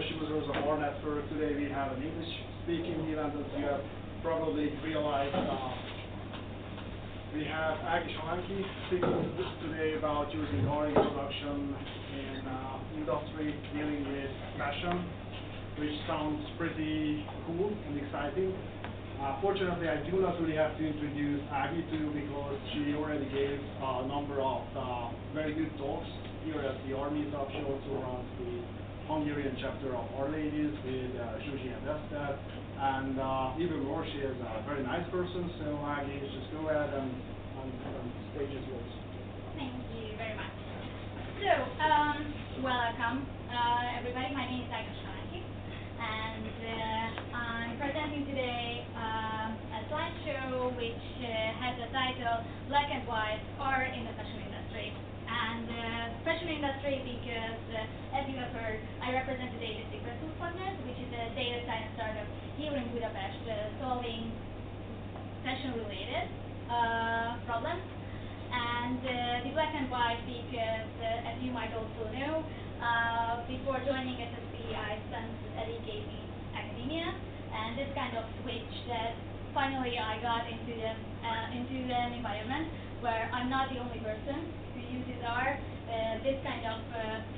English users of our network. Today we have an English-speaking event, as you have probably realized. We have Ági Salánki speaking today about using our introduction in industry dealing with fashion, which sounds pretty cool and exciting. Fortunately, I do not really have to introduce Ági to you because she already gave a number of very good talks here at the Our Meetup. She also runs the Hungarian chapter of Our Ladies with Zsuzsi and Esther. And even more, she is a very nice person. So Ági, just go ahead and stage is yours. Thank you very much. So, welcome everybody. My name is Ági Salánki, and I'm presenting today a slideshow which has the title Black and White Are in the Fashion Industry. And fashion industry because, as you have heard, I represent today the Secret Tools Partners, which is a data science startup here in Budapest solving fashion-related problems. And the black and white because, as you might also know, before joining SSP, I spent a decade in academia, and this kind of switch that finally I got into an environment where I'm not the only person who uses R. This kind of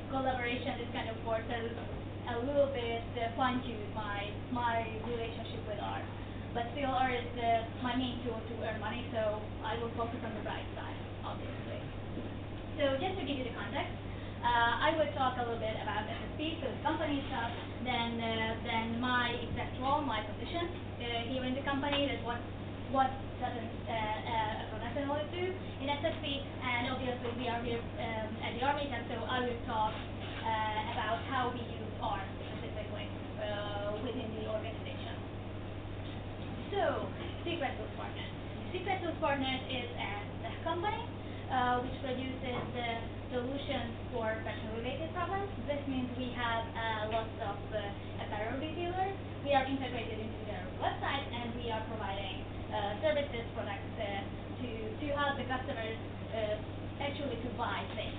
collaboration, this kind of force has a little bit fine-tuned my relationship with R. But still, R is my main tool to earn money, so I will focus on the bright side, obviously. So just to give you the context, I will talk a little bit about SSP, so the company stuff, then my exact role, my position here in the company, that's what doesn't a product analyst do in SSP, and obviously we are here at the Our Meetup, so I will talk about how we use R specifically within the organization. So, Secret Tools Partners. Secret Tools Partners is a tech company which produces solutions for fashion-related problems. This means we have lots of apparel retailers. We are integrated into their website, and we are providing services, products to help the customers actually to buy things.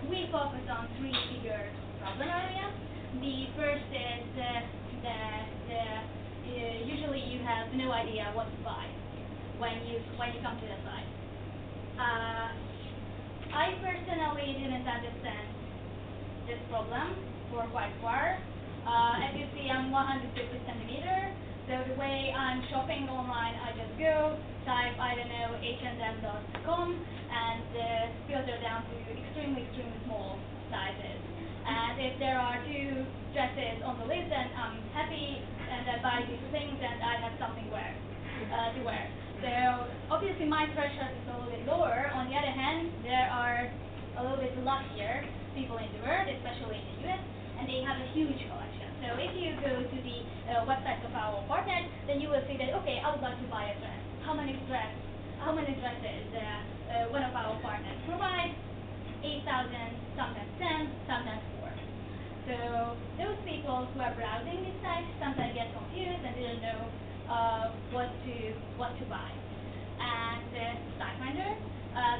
We focus on three bigger problem areas. The first is that usually you have no idea what to buy when you come to the site. I personally didn't understand this problem for quite far. As you see, I'm 150 centimeters, so the way I'm shopping online, I just go, type, I don't know, H&M.com, and filter down to extremely small sizes. And if there are two dresses on the list, then I'm happy, and I buy these things, and I have something to wear. So obviously my threshold is a little bit lower. On the other hand, there are a little bit luckier people in the world, especially in the US, and they have a huge collection. So if you go to the website of our partners, then you will see that, okay, I would like to buy a dress. How many dresses one of our partners provides? 8,000, sometimes 10, sometimes 4. So those people who are browsing this site sometimes get confused and didn't know what to buy. And SiteFinder,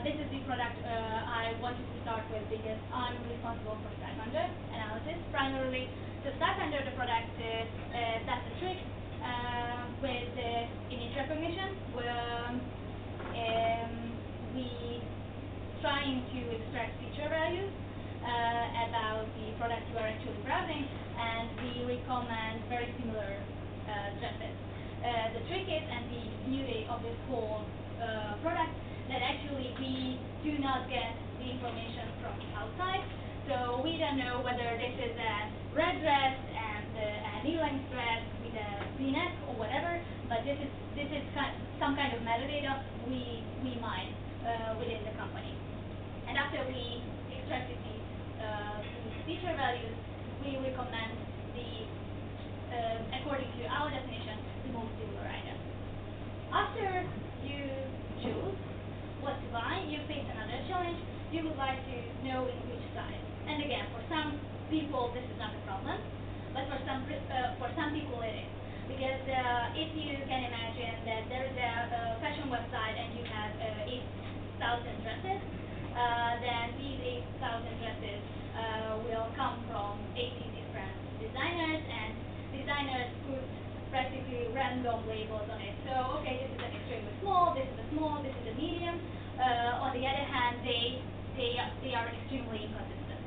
this is the product I wanted to start with because I'm responsible for SiteFinder analysis primarily. So SiteFinder, the product, does the trick with image recognition. We trying to extract feature values about the product you are actually browsing, and we recommend very similar dresses. The trick is, and the beauty of this whole product, that actually we do not get the information from outside. So we don't know whether this is a red dress and a knee-length dress with a V-neck or whatever, but this is some kind of metadata we mine within the company. And after we extracted these feature values, we recommend according to our definition, the most similar items. After you choose what to buy, you face another challenge. You would like to know in which size. And again, for some people, this is not a problem, but for some people it is. Because if you can imagine that there is a fashion website and you have 8,000 dresses, then these 8,000 dresses will come from 80 different designers put practically random labels on it. So, okay, this is an extremely small, this is a small, this is a medium. On the other hand, they are extremely inconsistent.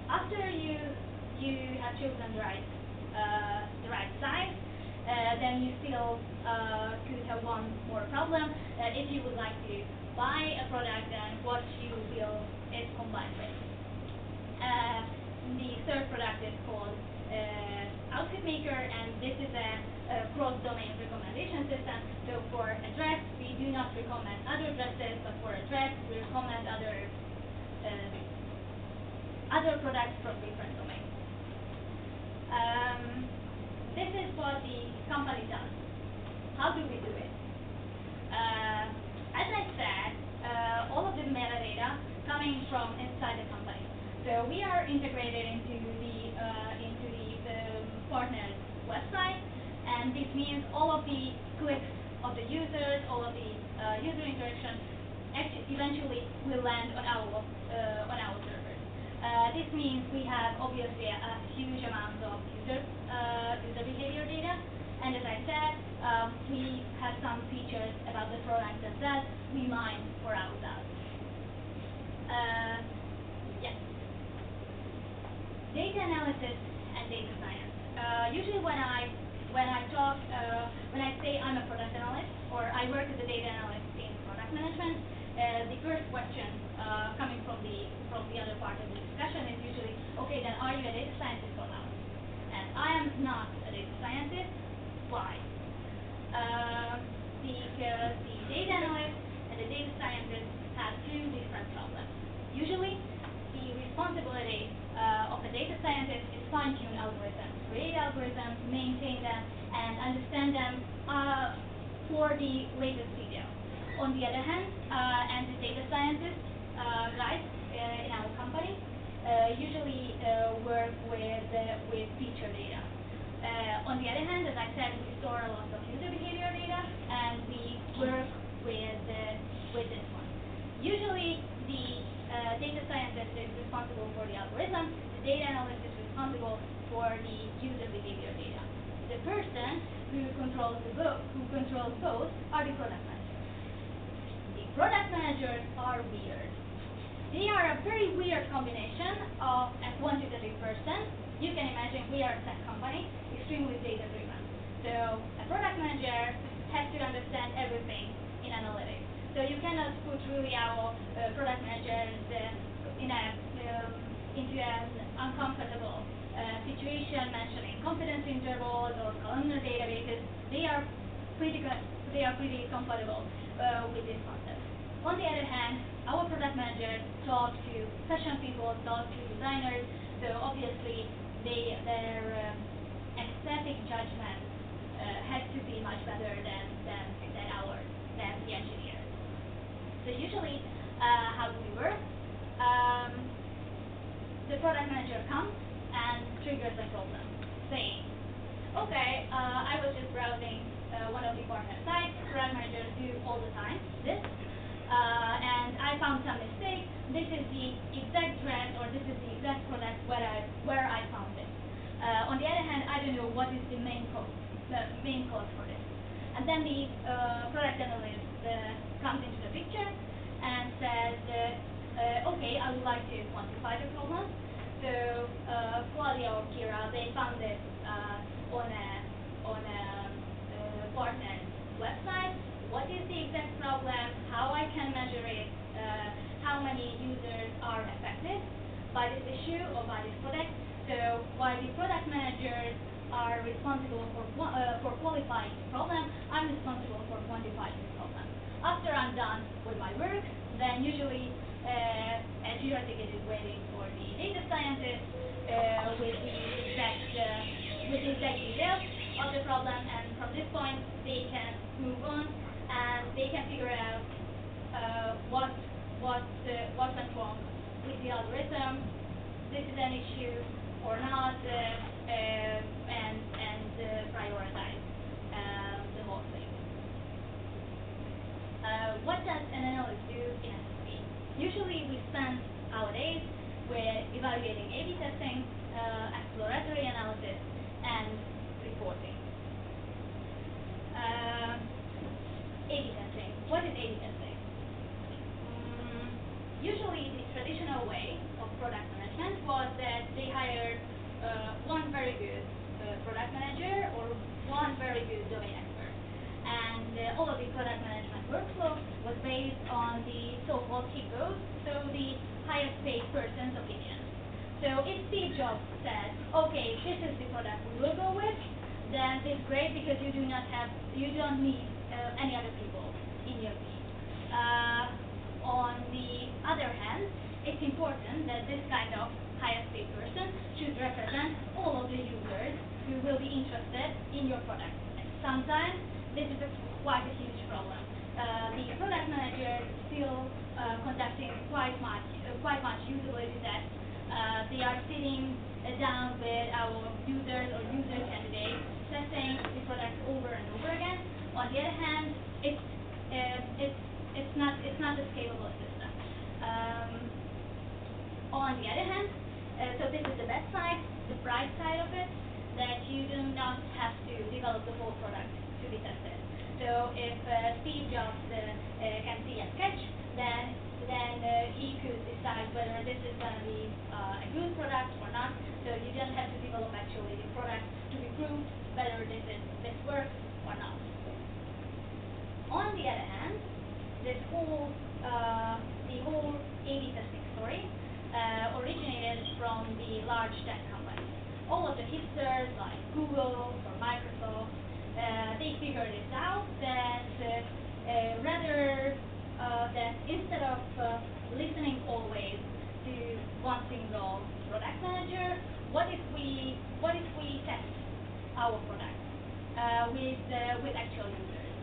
After you have chosen the right size, then you still could have one more problem. If you would like to buy a product, then what you will is combined with. The third product is called Outfit Maker, and this is a cross-domain recommendation system. So for a dress, we do not recommend other dresses, but for a dress, we recommend other products from different domains. This is what the company does. How do we do it? As I said, all of the metadata coming from inside the company. So we are integrated into the partner's website, and this means all of the clicks of the users, all of the user interaction, eventually will land on our servers. This means we have obviously a huge amount of user behavior data, and as I said, we have some features about the product that we mine for ourselves. Yes. Data analysis and data science. Usually when I say I'm a product analyst or I work as a data analyst in product management, the first question coming from the other part of the discussion is usually, okay, then are you a data scientist or not? And I am not a data scientist. Why? Because the data analyst and the data scientist have two different problems. Usually, the responsibility of a data scientist is fine-tune algorithms, create algorithms, maintain them, and understand them for the latest details. On the other hand, and the data scientists guys in our company usually work with feature data. On the other hand, as I said, we store a lot of user behavior data, and we work with this one. Usually, the data scientist is responsible for the algorithm. The data analyst is responsible for the user behavior data. The person who controls both are the product managers. The product managers are weird. They are a very weird combination of a quantitative person. You can imagine we are a tech company, extremely data-driven. So a product manager has to understand everything in analytics. So you cannot put really our product managers into an uncomfortable situation mentioning confidence intervals or columnar databases. They are pretty comfortable with this concept. On the other hand, our product managers talk to fashion people, talk to designers, so obviously their aesthetic judgment has to be much better than the engineers. So usually, how do we work? The product manager comes and triggers a problem, saying, okay, I was just browsing one of the partner sites. Product managers do all the time this, and I found some mistake. This is the exact dress, or this is the exact product where I found it. On the other hand, I don't know what is the main code for this. And then the product analyst comes into the picture and says, okay, I would like to quantify the problem. So Claudia or Kira, they found it on a partner's website. What is the exact problem? How I can measure it? How many users are affected by this issue or by this product? So while the product managers are responsible for qualifying the problem, I'm responsible for quantifying the problem. After I'm done with my work, then usually a Jira ticket is waiting for the data scientist with the exact details of the problem, and from this point they can move on and they can figure out what went wrong with the algorithm. This is an issue or not, and prioritize the whole thing. What does an analyst do in SSP? Usually we spend our days with evaluating A/B testing, exploratory analysis, and reporting. A/B testing. What is A/B testing? Usually the traditional way of product management was that they hired one very good product manager or one very good domain expert. And all of the product management workflow was based on the so-called HIPPOs, so the highest paid person's opinion. So if Steve Jobs said, okay, this is the product we will go with, then it's great because you don't need any other people in your team. On the other hand, it's important that this kind of highest paid person should represent all of the users who will be interested in your product. And sometimes this is quite a huge problem. The product manager is still conducting quite much usability tests. They are sitting down with our users or user candidates, testing the product over and over again. On the other hand, it's not a scalable system. On the other hand, so this is the bad side. The bright side of it, that you do not have to develop the whole product to be tested. So if Steve Jobs can see a sketch, then he could decide whether this is going to be a good product or not. So you don't have to develop actually the product to be proved whether this works or not. On the other hand, the whole A/B testing story originated from the large tech companies. All of the hipsters like Google or Microsoft, they figured it out that that instead of listening always to one single product manager, what if we test our product with actual users?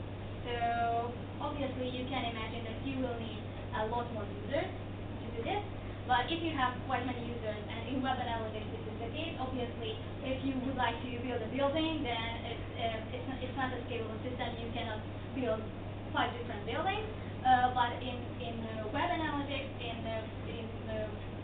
So obviously you can imagine that you will need a lot more users to do this. But if you have quite many users, and in web analytics this is the case, obviously if you would like to build a building, then it's not a scalable system. You cannot build 5 different buildings. But in web analytics, in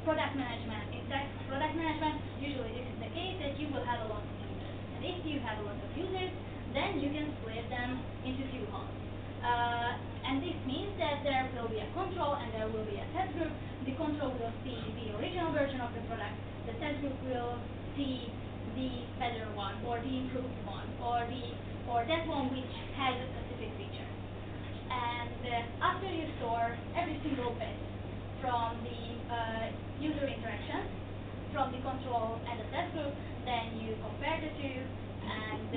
product management, in tech product management, usually this is the case that you will have a lot of users. And if you have a lot of users, then you can split them into 2 halves. And this means that there will be a control and there will be a test group. The control will see the original version of the product. The test group will see the better one or the improved one or that one which has a specific feature. And after you store every single bit from the user interaction, from the control and the test group, then you compare the two and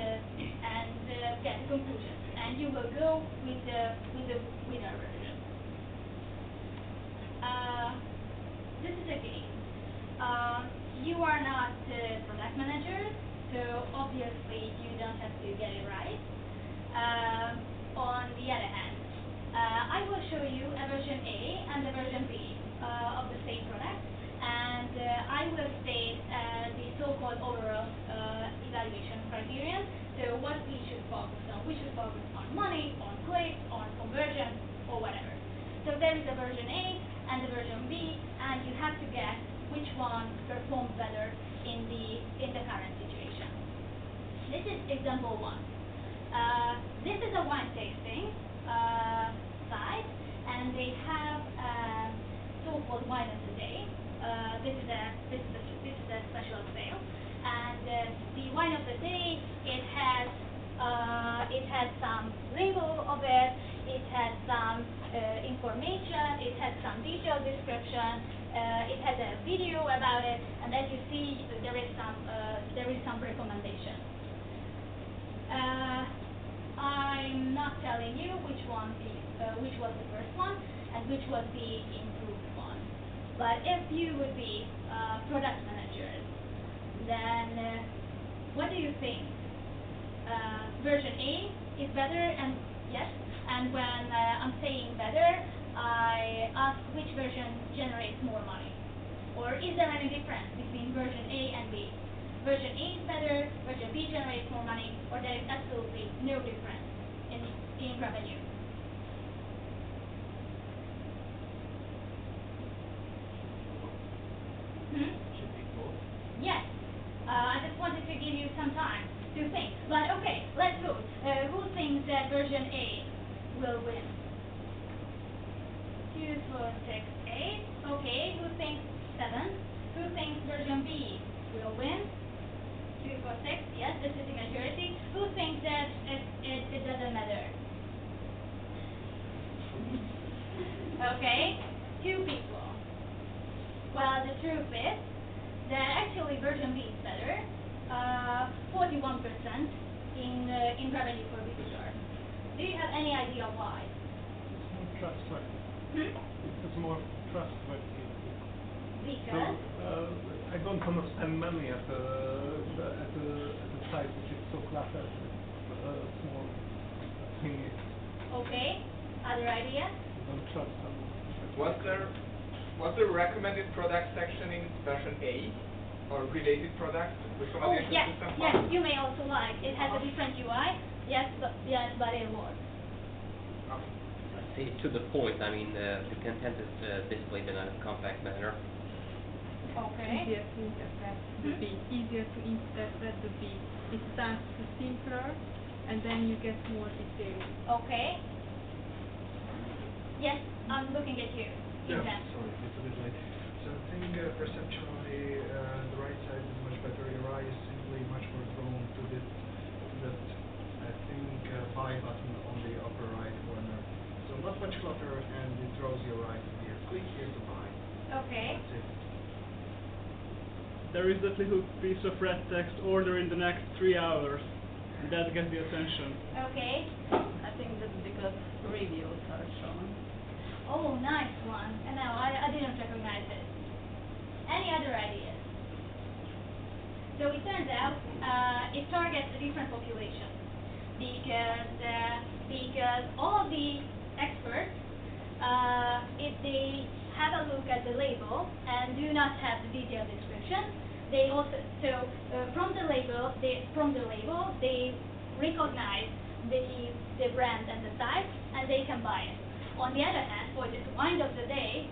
get the conclusion. And you will go with the winner version. This is a game. You are not product managers, so obviously you don't have to get it right. On the other hand, I will show you a version A and a version B of the same product, and I will state the so-called overall evaluation criterion. So what we should focus on. We should focus on money, on clicks, on conversion, or whatever. So there is a version A and a version B, and you have to guess which one performs better in the current situation. This is example 1. This is a wine tasting site, and they have so-called wine of the day. This is a special sale, and the wine of the day, it has some label of it. It has some information. It has some detailed description. It has a video about it, and as you see, there is some recommendation. I'm not telling you which was the first one and which was the improved one. But if you would be product managers, then what do you think? Version A is better, and yes. And when I'm saying better, I ask which version generates more money, or is there any difference between version A and B? Version A is better, version B generates more money, or there is absolutely no difference in revenue. Yes. I just wanted to give you some time. will win? 2, 4, 6, 8. Okay, who thinks 7? Who thinks version B will win? 2, 4, 6. Yes, this is the majority. Who thinks that it doesn't matter? Okay, 2 people. Well, the truth is that actually version B is better. 41% in revenue per visitor. Do you have any idea why? More trustworthy. It's more trustworthy. Because? So, I don't want to spend money at the site which is so cluttered with small things. Okay. Other ideas? Don't trust them. Was there recommended product section in version A or related product recommendation yes, system? yes. You may also like. It has a different UI. Yes, but it was. Okay. I'd say to the point. I mean, the content is displayed in a compact manner. Okay. Easier to interpret the B. Easier to interpret the B. It sounds simpler, and then you get more detail. Okay. Yes, I'm looking at you. Yeah, Ethan. sorry, it's a bit late. So I think perceptually the right side is much better. Your eye is simply much more drawn to that I think buy button on the upper right corner. So not much clutter, and it draws your eye to here. Click here to buy. Okay. That's it. There is that little piece of red text, order in the next 3 hours. That gets the attention. Okay. I think that's because reviews are shown. Oh, nice one. And now I didn't recognize it. Any other ideas? So it turns out it targets a different population because all of the experts, if they have a look at the label and do not have the detailed description, they also from the label they recognize the brand and the size, and they can buy it. On the other hand, for this wine of the day,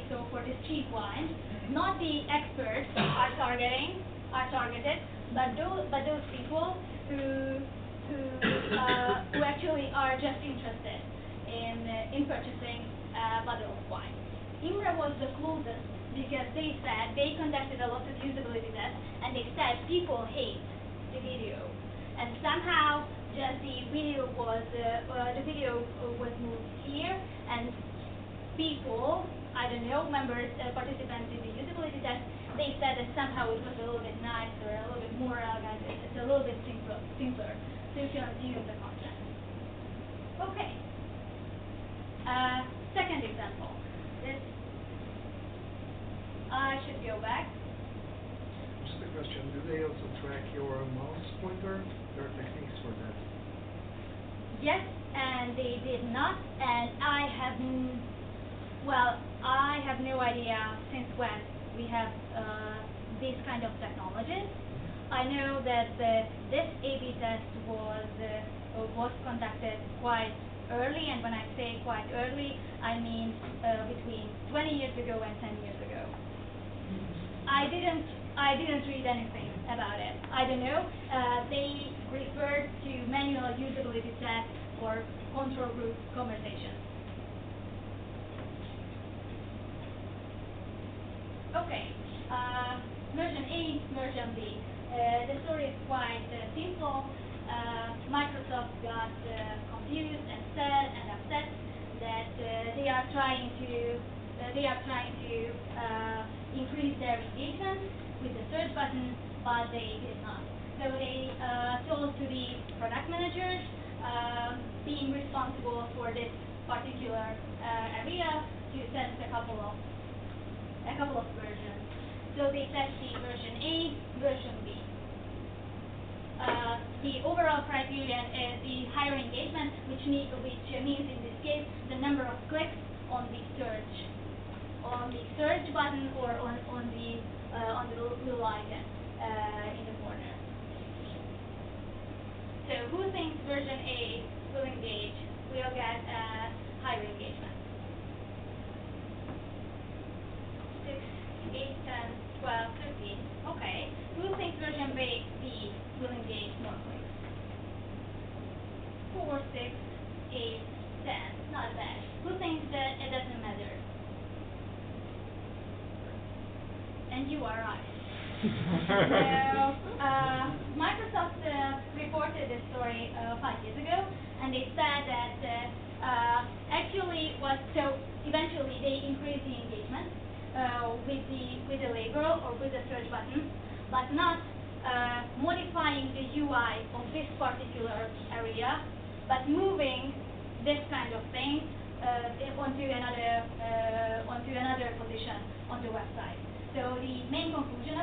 so for this cheap wine, not the experts are targeted, but those people who actually are just interested in purchasing a bottle of wine. Imre was the closest because they said they conducted a lot of usability tests and they said people hate the video, and somehow just the video was moved here, and people, I don't know, members, participants in the usability test, they said that somehow it was a little bit nicer, a little bit more elegant, it's a little bit simpler to consume the content. Okay. Second example. This I should go back. Just a question, do they also track your mouse pointer? There are techniques for that. Yes, and they did not, and I have no idea since when we have these kind of technologies. I know that this A/B test was conducted quite early, and when I say quite early, I mean between 20 years ago and 10 years ago. I didn't read anything about it. I don't know. They referred to manual usability tests or control group conversations. Okay. Version A, version B. The story is quite simple. Microsoft got confused and sad and upset that they are trying to increase their engagement with the search button, but they did not. So they told to the product managers being responsible for this particular area to test a couple of versions. So they tested version A, version B. The overall criterion is the higher engagement, which means in this case the number of clicks on the search button or on the little icon in the corner. So who thinks version A will get higher engagement? 6, 8, 10, 12, 13. Okay. Who thinks version B will engage more clicks? 4, 6, 8, 8, 10, not bad. Who thinks that it doesn't matter? And you are right. So, Microsoft reported this story 5 years ago, and they said that eventually they increased the engagement with the label or with the search button, but not modifying the UI of this particular area, but moving this kind of thing onto another position on the website. So the main conclusion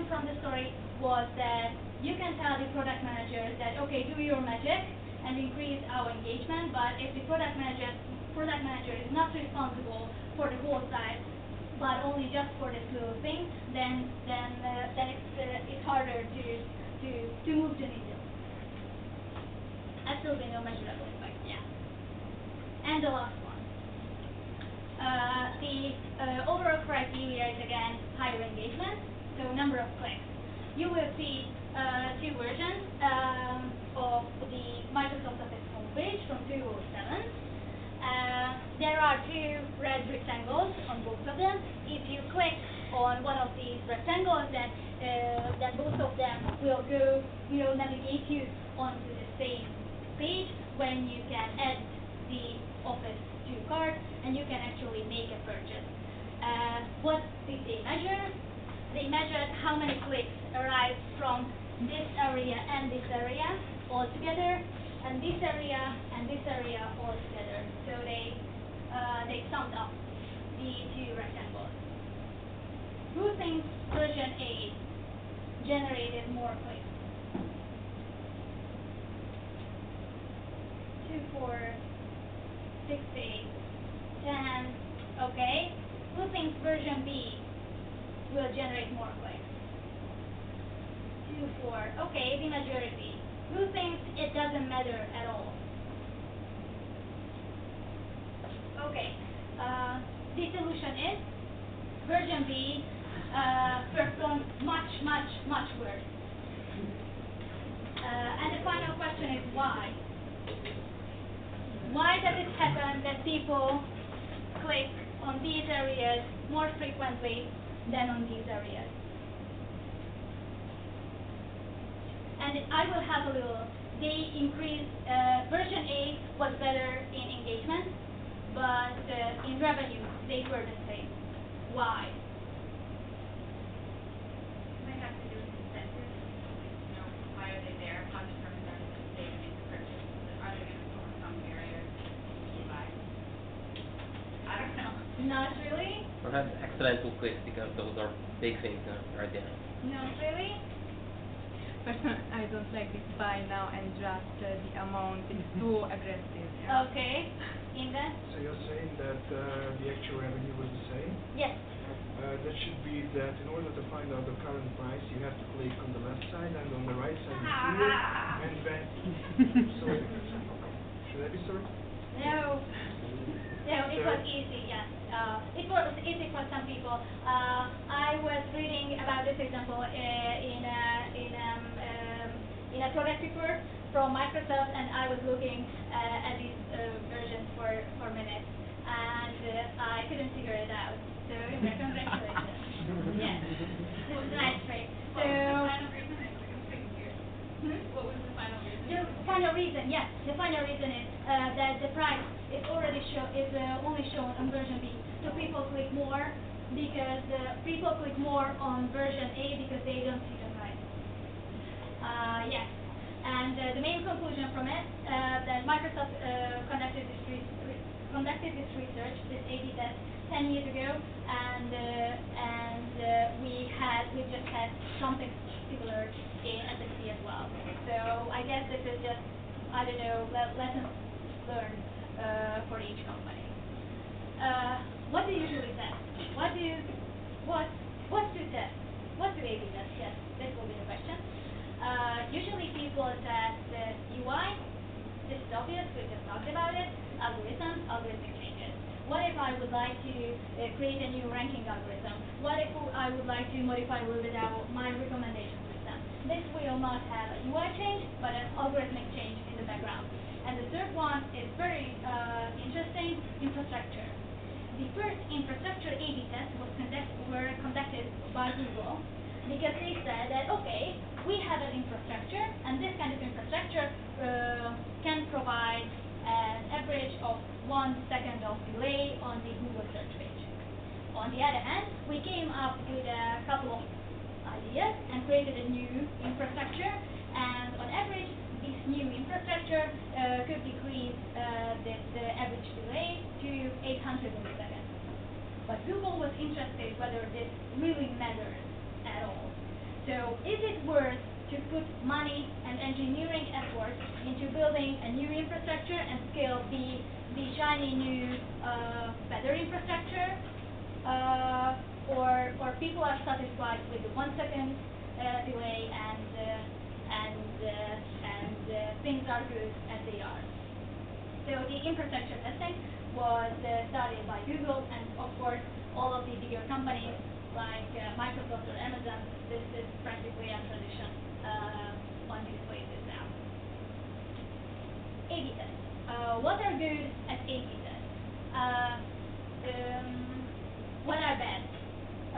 from the story was that you can tell the product manager that, okay, do your magic and increase our engagement, but if the product manager is not responsible for the whole site, but only just for this little thing, then it's harder to move the needle. Absolutely no measurable impact. Yeah. And the last one. The overall criteria is again higher engagement, so number of clicks. You will see two versions of the Microsoft Office homepage from 2007. There are two red rectangles on both of them. If you click on one of these rectangles, then both of them will navigate you onto the same page when you can add the Office to cart and you can actually make a purchase. What did they measure? They measured how many clicks arrived from this area and this area all together, and this area and this area all together. So they summed up the two rectangles. Who thinks version 8 generated more clicks? 2, 4, 6, 8, 10. Okay. Who thinks version B will generate more clicks? 2, 4. Okay, the majority. Who thinks it doesn't matter at all? Okay. The solution is version B performed much worse. And the final question is why? Why does it happen that people click on these areas more frequently than on these areas? And I will have a little. They increased, version 8 was better in engagement, but in revenue, they were the same. Why? Might have to do with incentives. You know, why are they there? How determined are they to stay and make the purchase? Are they going to overcome barriers to buy? I don't know. Not really. Perhaps accidental clicks because those are big things right there. Not really. Personally, I don't like this buy now and just the amount is too aggressive. Yeah. Okay. Inga? So you're saying that the actual revenue was the same? Yes. That should be that in order to find out the current price, you have to click on the left side and on the right side is here and then. Sorry. Should I be sorry? No. No, it was easy, yes. It was easy for some people. I was reading about this example in a product report from Microsoft, and I was looking at these versions for minutes, and I couldn't figure it out. So, congratulations. Yes, it was a nice trick. So, What was the final reason? the final reason, yes, the final reason is that the price is already only shown on version B. So people click more because people click more on version A because they don't see the price. Yes, and the main conclusion from it that Microsoft conducted this research, this A/B test, 10 years ago, and we just had something similar in SAP as well. So I guess this is just, I don't know, lessons learned for each company. What do you usually test? What to test? What do A/B test? Yes, this will be the question. Usually people test the UI. This is obvious, we just talked about it. Algorithms, algorithmic changes. What if I would like to create a new ranking algorithm? What if I would like to modify a little bit my recommendation system? This will not have a UI change, but an algorithmic change in the background. infrastructure. The first infrastructure A/B tests were conducted by Google because they said that, okay, we have an infrastructure, and this kind of infrastructure can provide an average of 1 second of delay on the Google search page. On the other hand, we came up with a couple of ideas and created a new infrastructure, and on average, this new infrastructure could decrease the average delay to 800 milliseconds. But Google was interested whether this really matters at all. So is it worth to put money and engineering effort into building a new infrastructure and scale the shiny new better infrastructure, or people are satisfied with the 1 second delay and things are good as they are. So the infrastructure testing was started by Google, and of course all of the bigger companies like Microsoft or Amazon. This is practically a tradition on these places now. A/B tests. What are good at A/B tests? What are bad?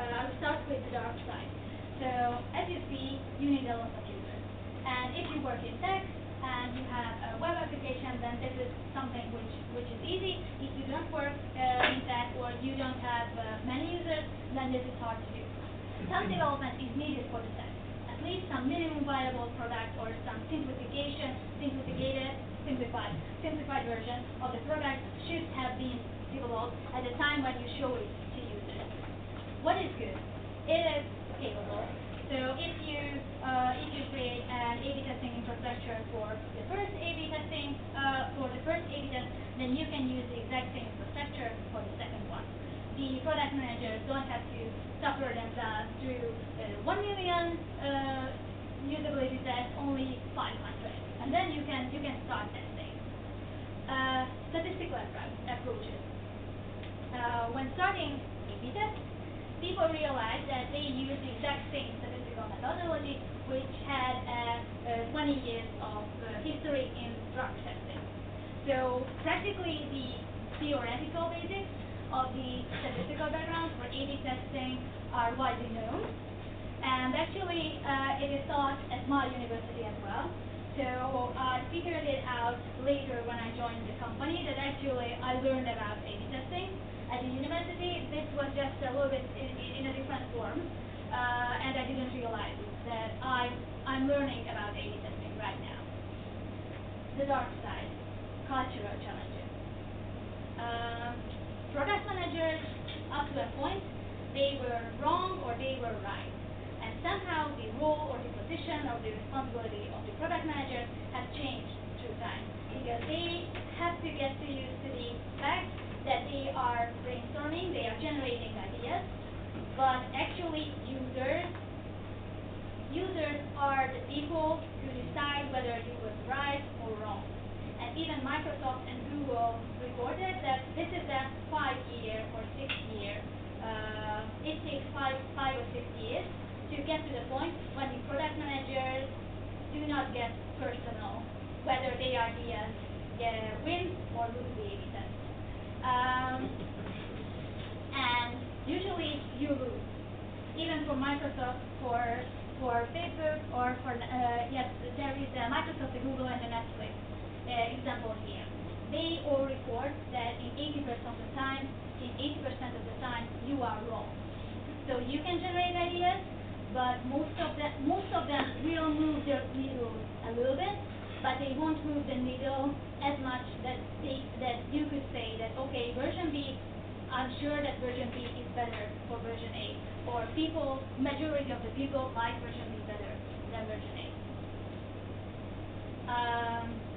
I'll start with the dark side. So as you see, you need a lot of users. And if you work in tech and you have a web application, then this is something which is easy. If you don't work in tech or you don't have many users, then this is hard to do. Some development is needed for the test. At least some minimum viable product or some simplified version of the product should have been developed at the time when you show it to users. What is good? It is scalable. So if you create an A/B testing infrastructure for the first A/B testing test, then you can use the exact same infrastructure for the second one. The product managers don't have to suffer themselves through 1 million usability tests, only 500, and then you can start testing. Statistical approaches. When starting A/B tests, people realized that they use the exact same statistical methodology, which had 20 years of history in drug testing. So practically the theoretical basics of the statistical background for A/B testing are widely known, and actually it is taught at my university as well. So I figured it out later when I joined the company that actually I learned about A/B testing at the university. This was just a little bit in a different form, and I didn't realize that I'm learning about A/B testing right now. The dark side, cultural challenges. Product managers, up to a point, they were wrong or they were right. And somehow the role or the position or the responsibility of the product manager has changed through time, because they have to get used to the fact that they are brainstorming, they are generating ideas, but actually users are the people who decide whether it was right or wrong. And even Microsoft and Google reported that this is a 5-year or 6-year. It takes five or 6 years to get to the point when the product managers do not get personal, whether their ideas win or lose the A/B test. And usually you lose. Even for Microsoft, for Facebook, or for yes, there is Microsoft, the Google, and the Netflix example here. They all report that in 80% of the time, you are wrong. So you can generate ideas, but most of them will move the needle a little bit, but they won't move the needle as much that you could say that, okay, version B, I'm sure that version B is better for version A, or majority of the people like version B better than version A.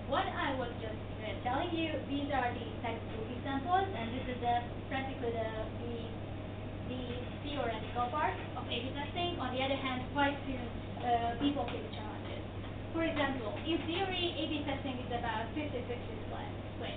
What I was just telling you, these are the textbook examples, and this is practically the theoretical part of A/B testing. On the other hand, quite soon people face challenges. For example, in theory, A/B testing is about 50-50 split.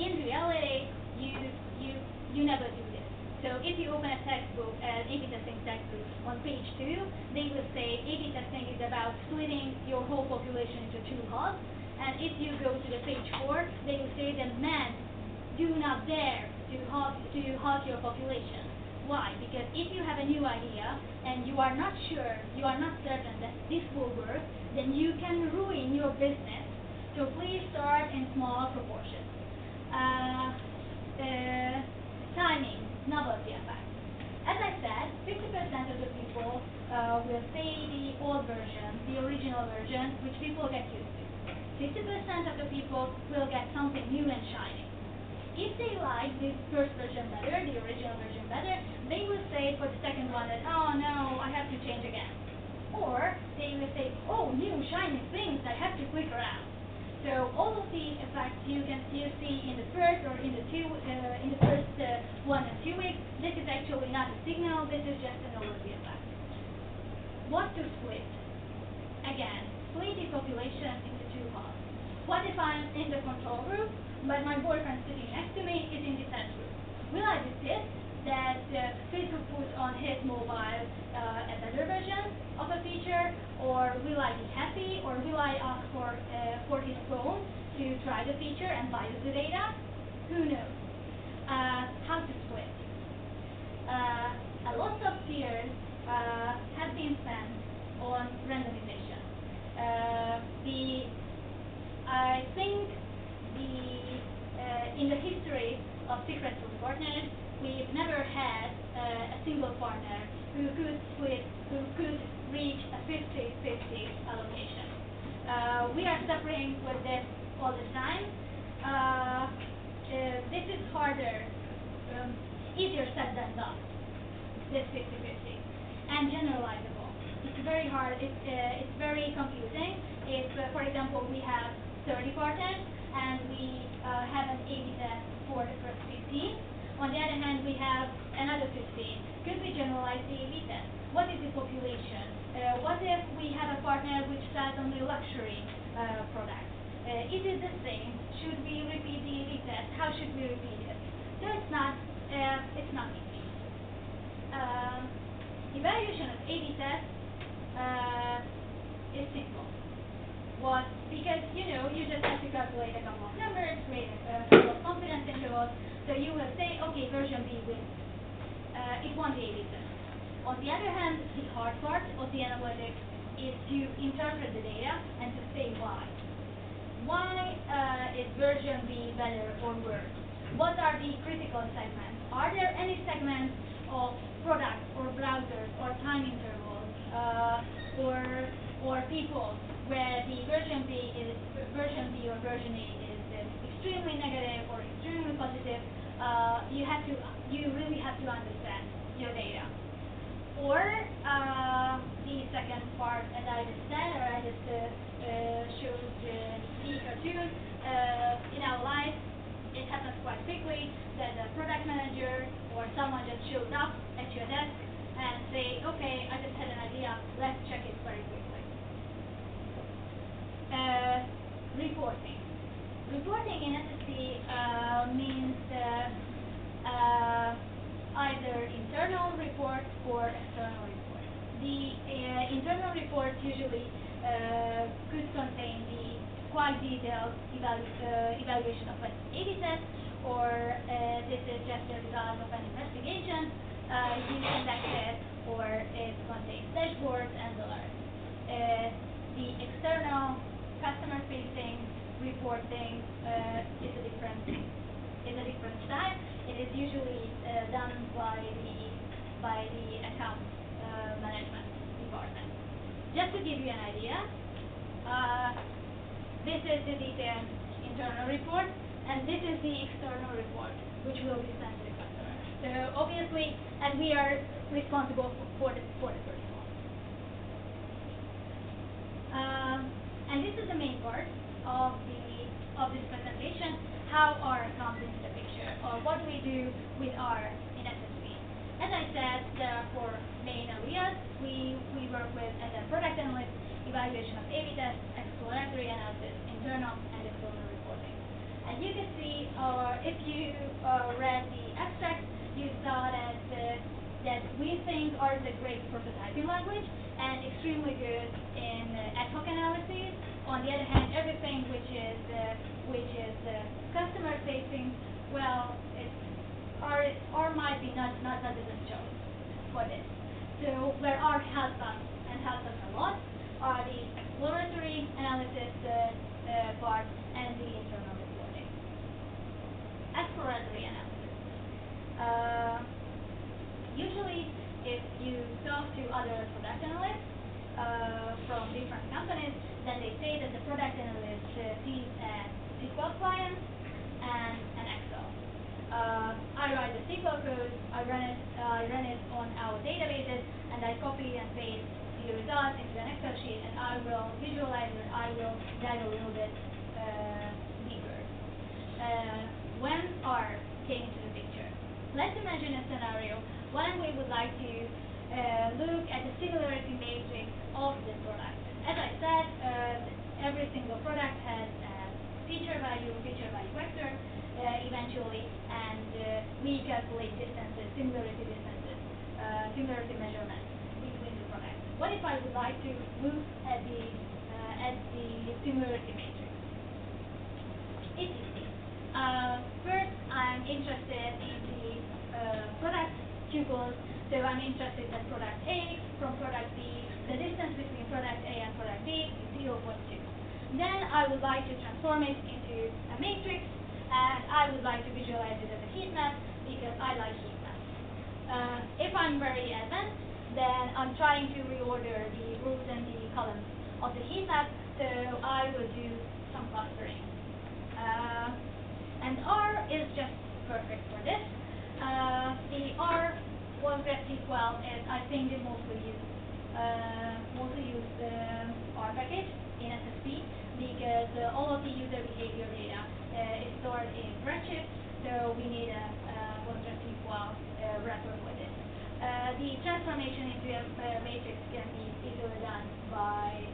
In reality, you never do this. So if you open a textbook, an A/B testing textbook, on page 2, they will say A/B testing is about splitting your whole population into 2 halves. And if you go to the page 4, they will say that men do not dare to halt your population. Why? Because if you have a new idea and you are not sure, you are not certain that this will work, then you can ruin your business. So please start in small proportions. Timing, novelty effect. As I said, 50% of the people will say the old version, the original version, which people get used to. 50% of the people will get something new and shiny. If they like this first version better, the original version better, they will say for the second one that, oh no, I have to change again. Or they will say, oh, new shiny things, I have to click around. So all of the effects you see in the first or in the first 1 and 2 weeks, this is actually not a signal, this is just an novelty effect. What to split? Again, split the population into 2 halves. What if I'm in the control group, but my boyfriend sitting next to me is in the test group? Will I desist that Facebook put on his mobile a better version of a feature, or will I be happy, or will I ask for his phone to try the feature and buy the data? Who knows? How to split? A lot of years have been spent on randomization. I think in the history of secret source partners, we've never had a single partner who could reach a 50-50 allocation. We are suffering with this all the time. This is harder, easier said than done, this 50-50, and generalizable. It's very hard, it's very confusing. If, for example, we have 30 partners and we have an A/B test for the first 15. On the other hand, we have another 15. Could we generalize the A/B test? What is the population? What if we have a partner which sells only luxury products? Is it the same? Should we repeat the A/B test? How should we repeat it? So it's not easy. Evaluation of A/B test is simple. Because you just have to calculate a couple of numbers, create a couple of confidence intervals. So you will say, okay, version B wins. It won the A/B test. On the other hand, the hard part of the analytics is to interpret the data and to say why. Why is version B better or worse? What are the critical segments? Are there any segments of products or browsers or time intervals or people where the version B or version A is extremely negative or extremely positive? You really have to understand your data. Or the second part, as I just said, or I just showed the cartoon, in our life, it happens quite quickly that a product manager or someone just shows up at your desk and say, okay, I just had an idea, let's check it very quickly. Reporting. Reporting in SSC means either internal report or external report. The internal report usually could contain the quite detailed evaluation of an A/B test, or this is just the result of an investigation you conducted, or it contains dashboards and alerts. The external customer-facing reporting is a different style. It is usually done by the account management department. Just to give you an idea, this is the detailed internal report, and this is the external report, which will be sent to the customer. So obviously, and we are responsible for the first one. And this is the main part of this presentation: how R comes into the picture, or what do we do with R in SSP. As I said, there are 4 main areas we work with as a product analyst: evaluation of A/B tests, exploratory analysis, internal and external reporting. And you can see, if you read the abstract, you saw that we think R is a great prototyping language and extremely good in ad hoc analysis. On the other hand, everything which is customer facing, well, might be not the best choice for this. So where R helps us and helps us a lot are the exploratory analysis part and the internal reporting. Exploratory analysis. Usually, if you talk to other product analysts from different companies, then they say that the product analyst sees a SQL client and an Excel. I write the SQL code, I run it on our databases, and I copy and paste the results into an Excel sheet, and I will visualize it, I will dive a little bit deeper. When R came into the picture, let's imagine a scenario when we would like to look at the similarity matrix of the product. As I said, every single product has a feature value vector eventually, and we calculate distances, similarity measurements between the products. What if I would like to look at the similarity matrix? It's easy. First, I'm interested in the product tuples. So I'm interested in product A from product B. The distance between product A and product B is 0.2. Then I would like to transform it into a matrix, and I would like to visualize it as a heat map because I like heat maps. If I'm very advanced, then I'm trying to reorder the rows and the columns of the heat map, so I will do some clustering. And R is just perfect for this. The R PostgreSQL is, I think, the mostly used R package in SSP because all of the user behavior data is stored in Redshift, so we need a PostgreSQL wrapper for this. The transformation into a matrix can be easily done by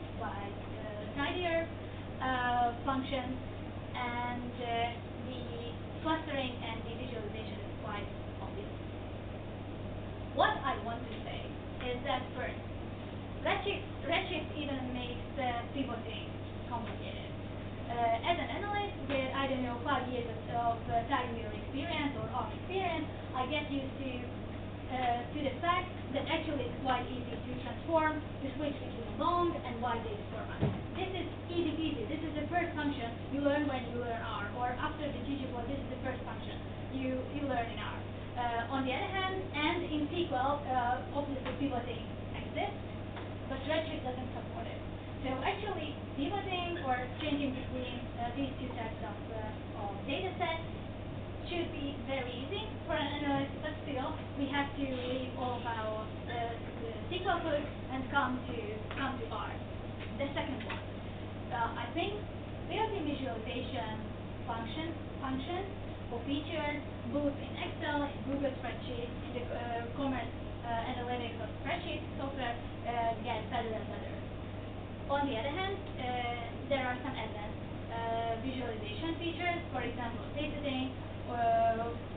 tidier functions, and the clustering and the visualization is quite obvious. What I want to say is that first, Redshift even makes pivoting complicated. As an analyst with, I don't know, 5 years of time-wheel experience or off experience, I get used to the fact that actually it's quite easy to transform, to switch between long and wide data formats. This is easy peasy. This is the first function you learn when you learn R, or after the ggplot, this is the first function you learn in R. On the other hand, and in SQL, obviously pivoting exists, but Redshift doesn't support it. So actually, pivoting or changing between these two types of data sets should be very easy for an analyst, but still, we have to leave all of our SQL code and come to R. The second one, I think built-in visualization functions or features both in Excel, in Google Spreadsheet, in the commerce analytics of spreadsheet software get better and better. On the other hand, there are some advanced visualization features, for example, staging,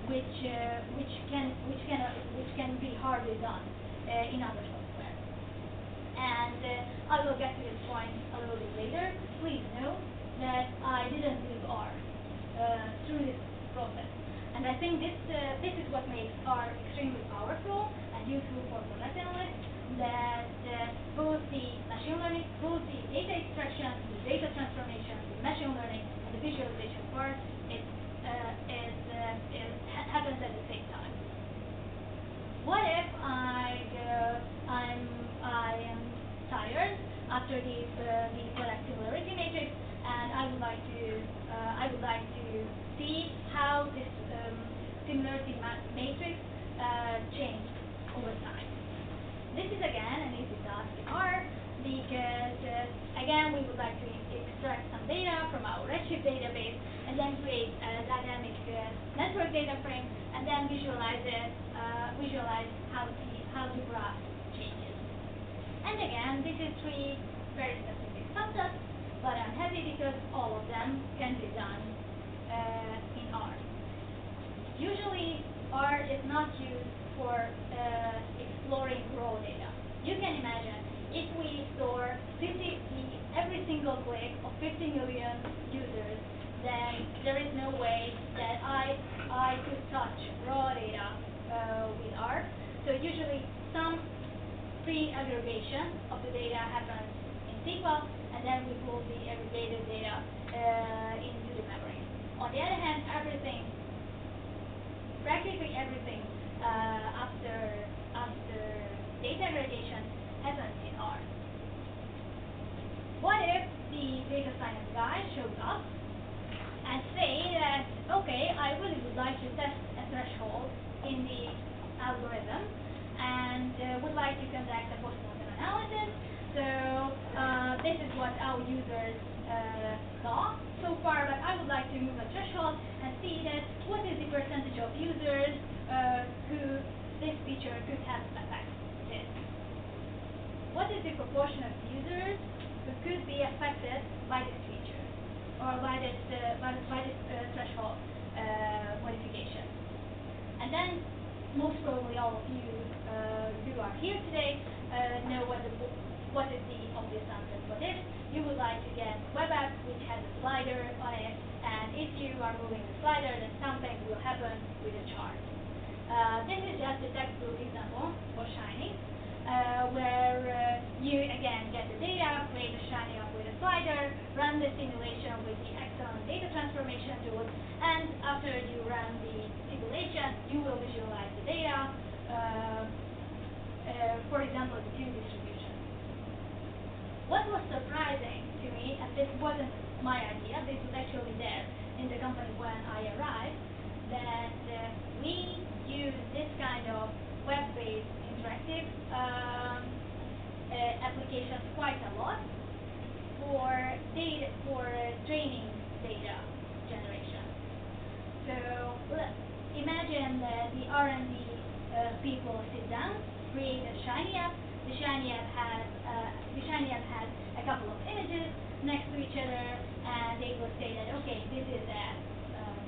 which can be hardly done in other software. And I will get to this point a little bit later. Please know that I didn't leave R through this process. And I think this is what makes R extremely powerful and useful for product analysts, that both the machine learning, both the data extraction, the data transformation, the machine learning, and the visualization part happens at the same time. What if I am tired after the product similarity matrix, and I would like to see how this similarity matrix changed over time. This is again an easy task in R because again we would like to extract some data from our Redshift database and then create a dynamic network data frame and then visualize how the graph changes. And again, this is 3 very specific subsets, but I'm happy because all of them can be done in R. Usually, R is not used for exploring raw data. You can imagine if we store every single click of 50 million users, then there is no way that I could touch raw data with R. So usually some pre-aggregation of the data happens in SQL, and then we pull the aggregated data into the memory. On the other hand, practically everything after data aggregation happens in R. What if the data science guy shows up and say that, okay, I really would like to test a threshold in the algorithm and would like to conduct a post-mortem analysis. So this is what our users saw so far, but I would like to move a threshold and see that what is the percentage of users who this feature could have affected. What is the proportion of users who could be affected by this feature or by this threshold modification? And then most probably all of you who are here today know what is the obvious answer for this. You would like to get web app which has a slider on it, and if you are moving the slider, then something will happen with the chart. This is just a textbook example for Shiny, where you again get the data, create a Shiny up with a slider, run the simulation with the excellent data transformation tool, and after you run the simulation, you will visualize the data, for example, the Q distribution. What was surprising to me, and this wasn't my idea, this was actually there in the company when I arrived, that we use this kind of web-based interactive applications quite a lot for training data generation. So imagine that the R&D people sit down, create a Shiny app. The Shiny app has a couple of images next to each other, and they will say that, okay, this is a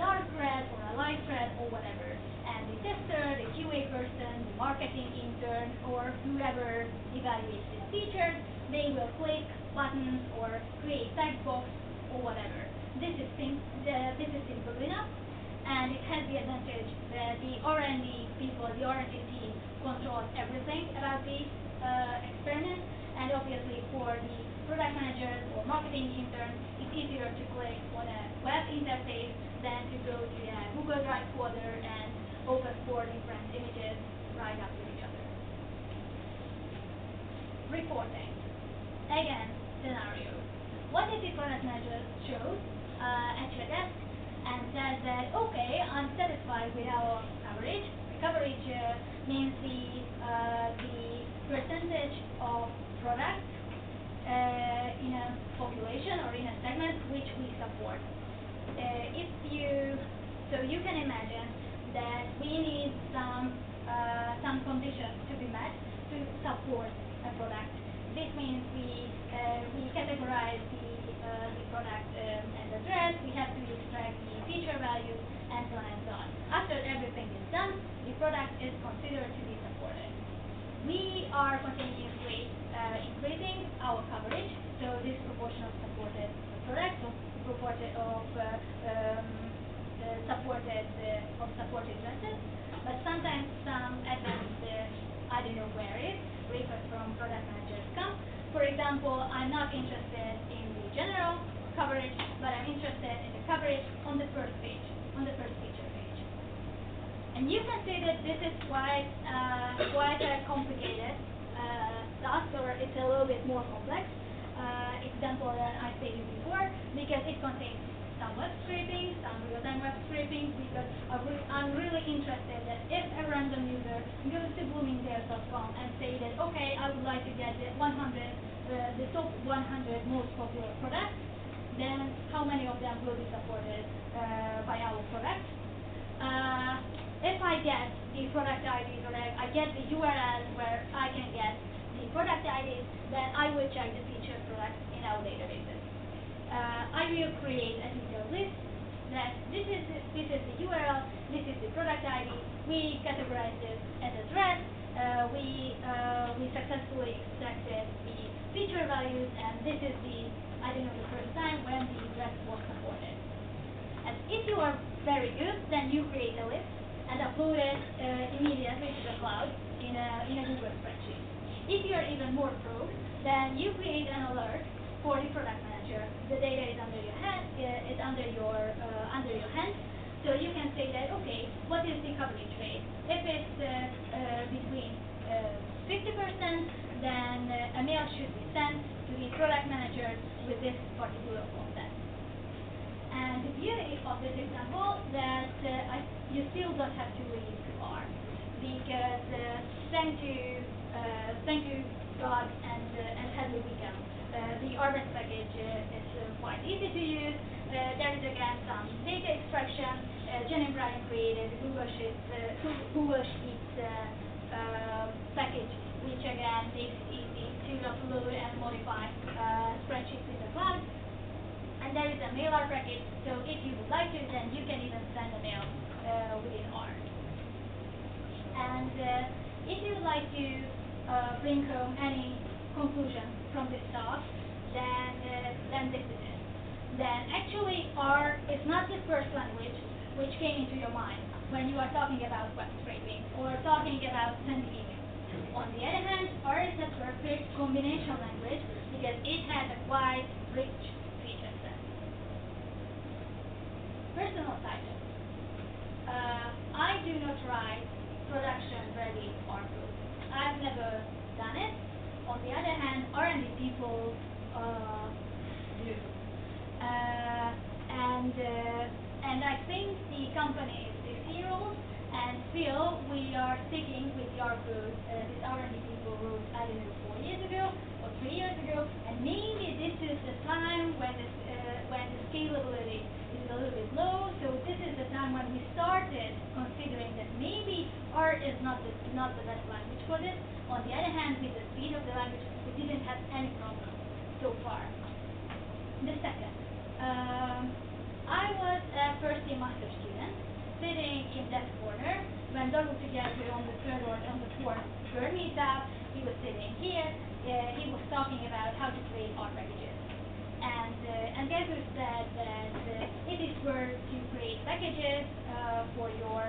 dark red or a light red or whatever. And the tester, the QA person, the marketing intern, or whoever evaluates this feature, they will click buttons or create text box or whatever. This is simple enough, and it has the advantage that the R&D people, the R&D team controls everything about the experiment, and obviously for the product managers or marketing interns, it's easier to click on a web interface than to go to the Google Drive folder and open 4 different images right after each other. Reporting. Again, scenarios. What if the product manager shows at your desk and says that, okay, I'm satisfied with our coverage. Coverage means the percentage of products in a population or in a segment which we support. So you can imagine that we need some conditions to be met to support a product. This means we categorize the product as address. We have to extract the feature values and so on and so on. After everything is done, the product is considered to be supported. We are continuously increasing our coverage, so this proportion of supported products, supported addresses, but sometimes some advanced, I don't know where it is, requests from product managers come. For example, I'm not interested in the general coverage, but I'm interested in the coverage on the first page, on the first feature page. And you can see that this is quite a complicated task, or it's a little bit more complex example than I stated before, because it contains some web scraping, some real-time web scraping, because I'm really interested that if a random user goes to bloomingdale's.com and say that, okay, I would like to get the top 100 most popular products, then how many of them will be supported by our product? If I get the product IDs, or I get the URL where I can get the product IDs, then I will check the featured products in our databases. I will create a detailed list that this is the URL, this is the product ID, we categorize this as address, we successfully extracted the feature values, and this is the first time when the address was supported. And if you are very good, then you create a list and upload it immediately to the cloud in a Google spreadsheet. If you are even more pro, then you create an alert for the product manager. The data is under your hand, under your hands, so you can say that, okay, what is the coverage rate? If it's between 50%, then a mail should be sent to the product manager with this particular content. And the beauty of this example that you still don't have to read R, because thank to God and Headley Weekend, the RBAS package is quite easy to use. There is again some data extraction. Jen and Brian created Google Sheets package, which again makes it easy to upload and modify spreadsheets in the cloud. And there is a mailer package, so if you would like to, then you can even send a mail within R. And if you would like to bring home any conclusion from this talk, then this is it. Then actually R is not the first language which came into your mind when you are talking about web scraping or talking about sending emails. On the other hand, R is a perfect combination language because it has a quite rich feature set. Personal side note. I do not write production-ready R code. I've never done it. On the other hand, R&D people do. And I think the company is 6-year-old, and still we are sticking with the R code this R&D people wrote, I don't know, 4 years ago or 3 years ago, and maybe this is the time when the scalability is a little bit low, so this is the time when we started considering that maybe R is not the best language for this. On the other hand, with the speed of the language, we didn't have any problem so far. The second, I was a first-year master student sitting in that corner when Daru together on the third or on the fourth meetup. He was sitting here. He was talking about how to create R packages. And Gabor said that it is worth to create packages for your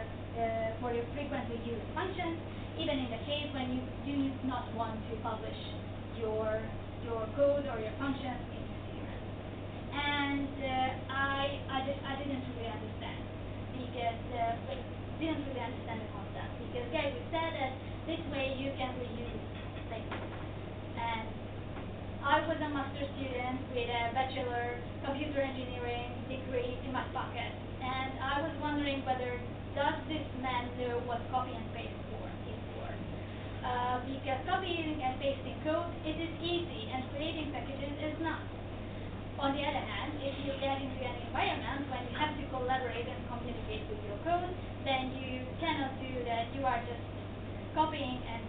frequently used functions, even in the case when you do not want to publish your code or your functions in CRM. And I didn't really understand the concept because Gabor said that this way you can reuse things. And I was a master student with a bachelor computer engineering degree in my pocket, and I was wondering whether does this man know what copy and paste is for? Because copying and pasting code, it is easy, and creating packages is not. On the other hand, if you get into an environment when you have to collaborate and communicate with your code, then you cannot do that. You are just copying and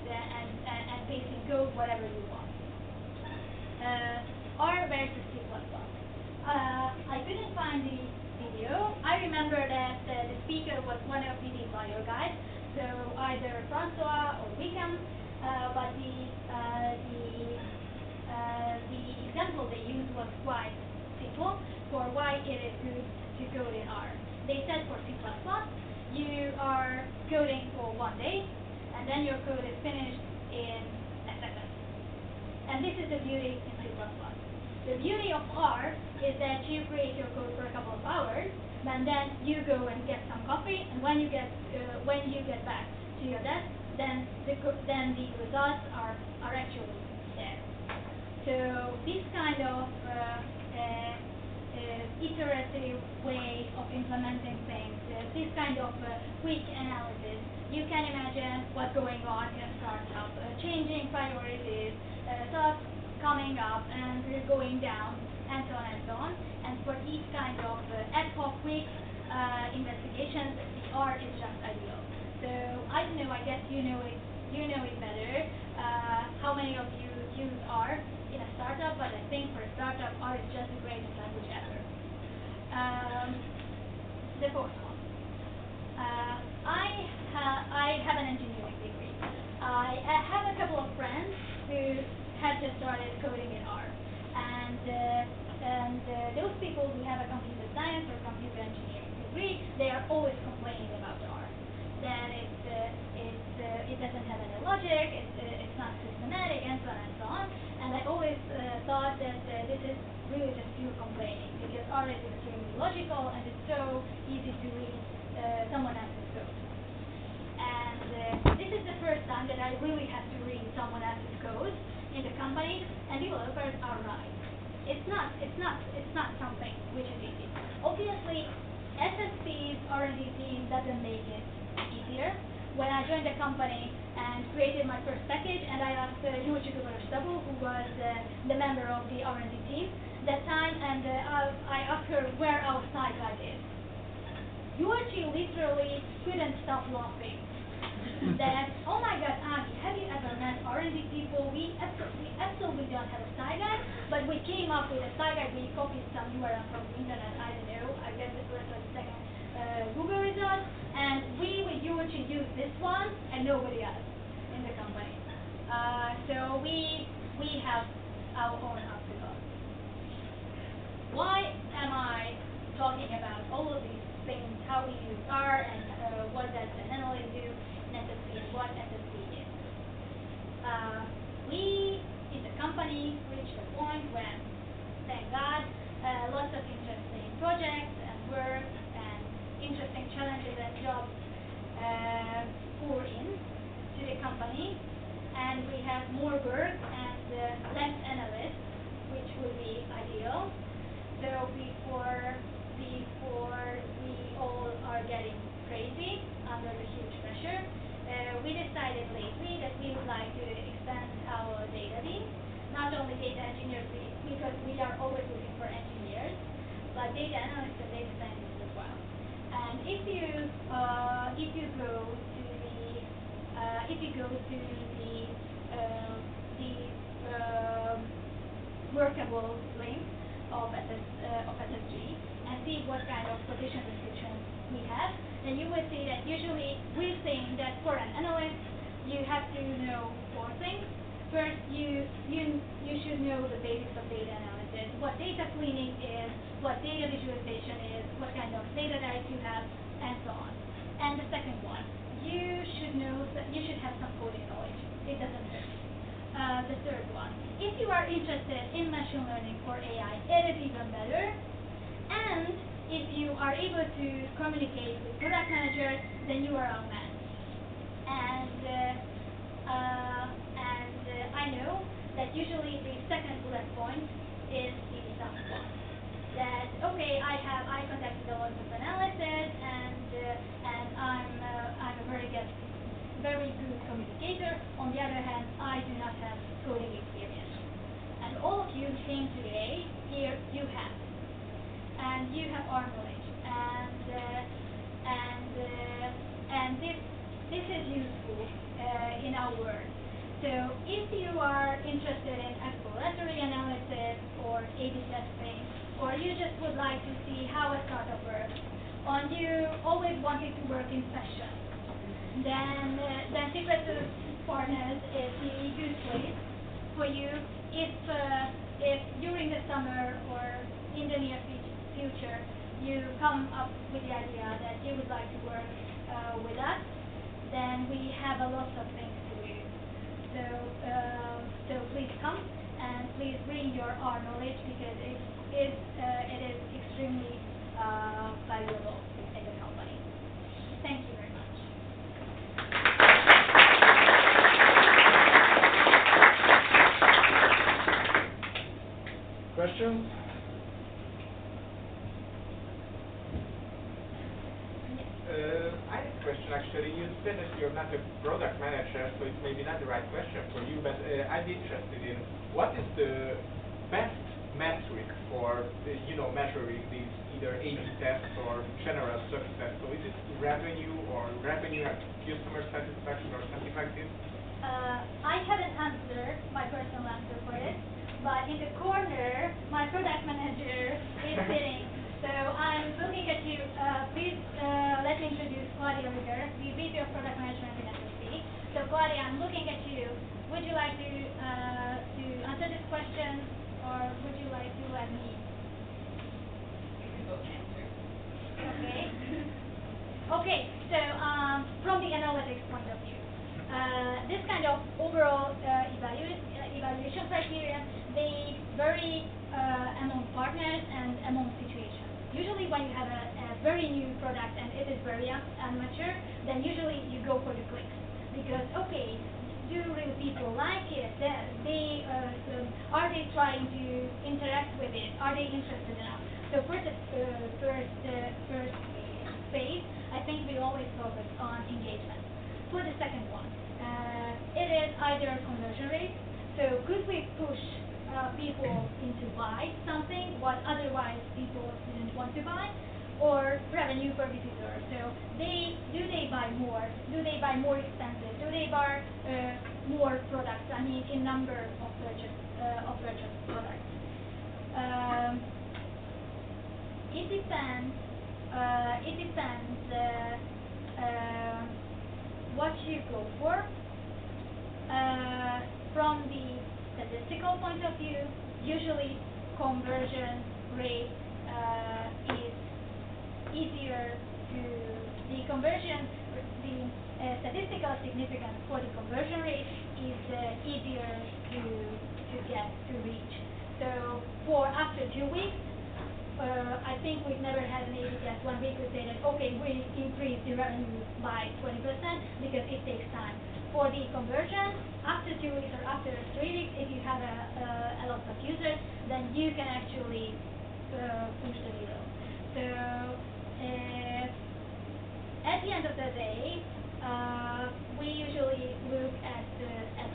pasting code whatever you want. R versus C++. I couldn't find the video. I remember that the speaker was one of the deployer guys, so either Francois or Wickham, but the example they used was quite simple for why it is good to code in R. They said for C++, you are coding for 1 day, and then your code is finished in a second. And this is the beauty in C++. The beauty of R is that you create your code for a couple of hours, and then you go and get some coffee, and when you get back to your desk, then the results are actually there. So this kind of iterative way of implementing things, this kind of quick analysis, you can imagine what's going on in a startup, changing priorities, tasks coming up and going down, and so on and so on. And for these kind of ad hoc quick investigations, the R is just ideal. So I don't know, I guess you know it better. How many of you use R in a startup? But I think for a startup, R is just the greatest language ever. The fourth one. I have an engineering degree. I have a couple of friends who have just started coding in R, and those people who have a computer science or computer engineering degree, they are always complaining about R. it doesn't have any logic, it's not systematic, and so on and so on. And I always thought that this is really just pure complaining, because R is extremely logical and it's so easy to read someone else's code. And this is the first time that I really have to read someone else's code in the company, and developers are right. It's not something which is easy. Obviously, SSP's R&D team doesn't make it easier. When I joined the company and created my first package, and I asked Gyurcsi Stabu, who was the member of the R&D team that time, and I asked her where our side guide is. Gyurcsi literally couldn't stop laughing. That, oh my God, Ági, have you ever met R&D people? We absolutely don't have a side guide, but we came up with a side guide. We copied some URL from the internet, I don't know, I guess the first or the second Google result, and we with Gyurcsi use this one and nobody else in the company. So we have our own obstacles. Why am I talking about all of these things, how we use R and what does an analyst do in SSP and what SSP is? We, in the company, reached a point when, thank God, lots of interesting projects and work and interesting challenges and jobs pour in to the company, and we have more work and less analysts, which would be ideal. So before we all are getting crazy under the huge pressure, we decided lately that we would like to expand our data team, not only data engineers, because we are always looking for engineers, but data analysts and data scientists as well. And if you go to the workable link of SSG and see what kind of position descriptions we have, then you will see that usually we're saying that for an analyst you have to know 4 things. First, you should know the basics of data analysis, what data cleaning is, what data visualization is, what kind of data types you have, and so on. And the second one, you should have some coding knowledge. It doesn't hurt. The third one, if you are interested in machine learning or AI, it is even better. And if you are able to communicate with product managers, then you are our man. And I know that usually the second bullet point is the tough one. That okay, I contacted a lot of analysts, and I'm a very good communicator. On the other hand, I do not have coding experience. And all of you came today here. You have, and you have our knowledge, and this is useful in our work. So if you are interested in exploratory analysis or A/B testing, or you just would like to see how a startup works, or you always wanted to work in fashion, then Secret Partners is the good place for you if during the summer or in the near future you come up with the idea that you would like to work with us, then we have a lot of things to do. So please come and please bring your R knowledge, because it is extremely valuable in the company. Thank you very much. Questions? I have a question actually. You said that you're not a product manager, so it's maybe not the right question for you, but I'd be interested in what is the best metric for measuring these either A/B tests or general success. So is it revenue or revenue at customer satisfaction or something like this? I have an answer, my personal answer for it, but in the corner, my product manager is sitting. So I'm looking at you. Please let me introduce Claudia Rigger, the VP of Product Management in SSP. So Claudia, I'm looking at you. Would you like to answer this question, or would you like to let me? We can both answer. Okay. Okay. So from the analytics point of view. This kind of overall evaluation criteria, they vary among partners and among situations. Usually when you have a very new product and it is very immature, then usually you go for the clicks. Because, okay, do really people like it? Are they trying to interact with it? Are they interested enough? So for the first phase, I think we always focus on engagement. For the second one, it is either conversion rate. So could we push people into buy something what otherwise people didn't want to buy, or revenue per visitor. So do they buy more? Do they buy more expensive? Do they buy more products? I mean, in number of purchase products. It depends. What you go for. From the statistical point of view, usually conversion rate is easier to the statistical significance for the conversion rate is easier to reach. So for after 2 weeks, I think we've never had an A/B test when we could say that okay, we increase the revenue by 20% because it takes time. For the conversion, after 2 weeks or after 3 weeks, if you have a lot of users, then you can actually push the needle. So at the end of the day, we usually look at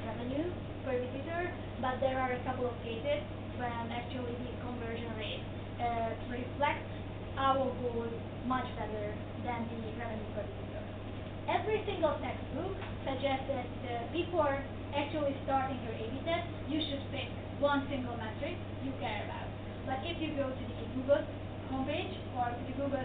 revenue per visitor, but there are a couple of cases when actually the conversion rate reflects our goals much better than the revenue per visitor. Every single textbook suggests that before actually starting your A/B test, you should pick one single metric you care about. But if you go to the Google homepage or the Google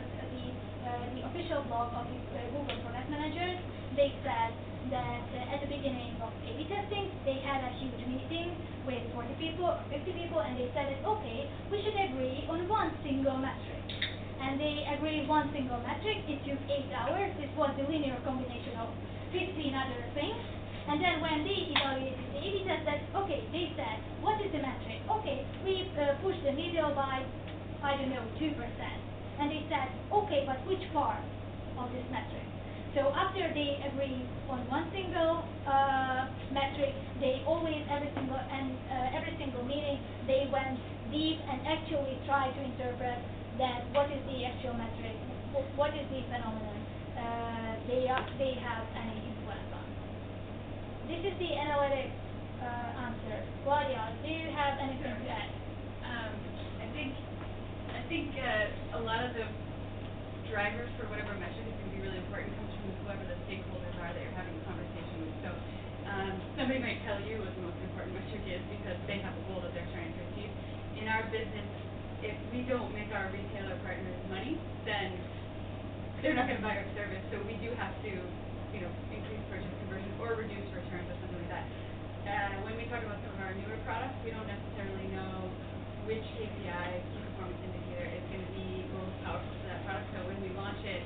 the official blog of the Google Product Managers, they said that at the beginning of A/B testing, they had a huge meeting with 40 people, 50 people, and they said that okay, we should agree on one single metric. And they agreed one single metric. It took 8 hours. This was the linear combination of 15 other things. And then when they evaluated the A/B test, they said, what is the metric? Okay, we pushed the needle by, I don't know, 2%. And they said, okay, but which part of this metric? So after they agreed on one single metric, they always, every single meeting, they went deep and actually tried to interpret that what is the actual metric, what is the phenomenon they have any influence on. This is the analytics answer. Claudia, do you have anything to add? I think a lot of the drivers for whatever metric is going to be really important comes from whoever the stakeholders are that you're having a conversation with. So somebody might tell you what the most important metric is because they have a goal that they're trying to achieve. In our business, if we don't make our retailer partners money, then they're not going to buy our service. So we do have to, increase purchase conversion or reduce returns or something like that. When we talk about some of our newer products, we don't necessarily know which KPI, key performance indicator, is going to be most powerful for that product. So when we launch it,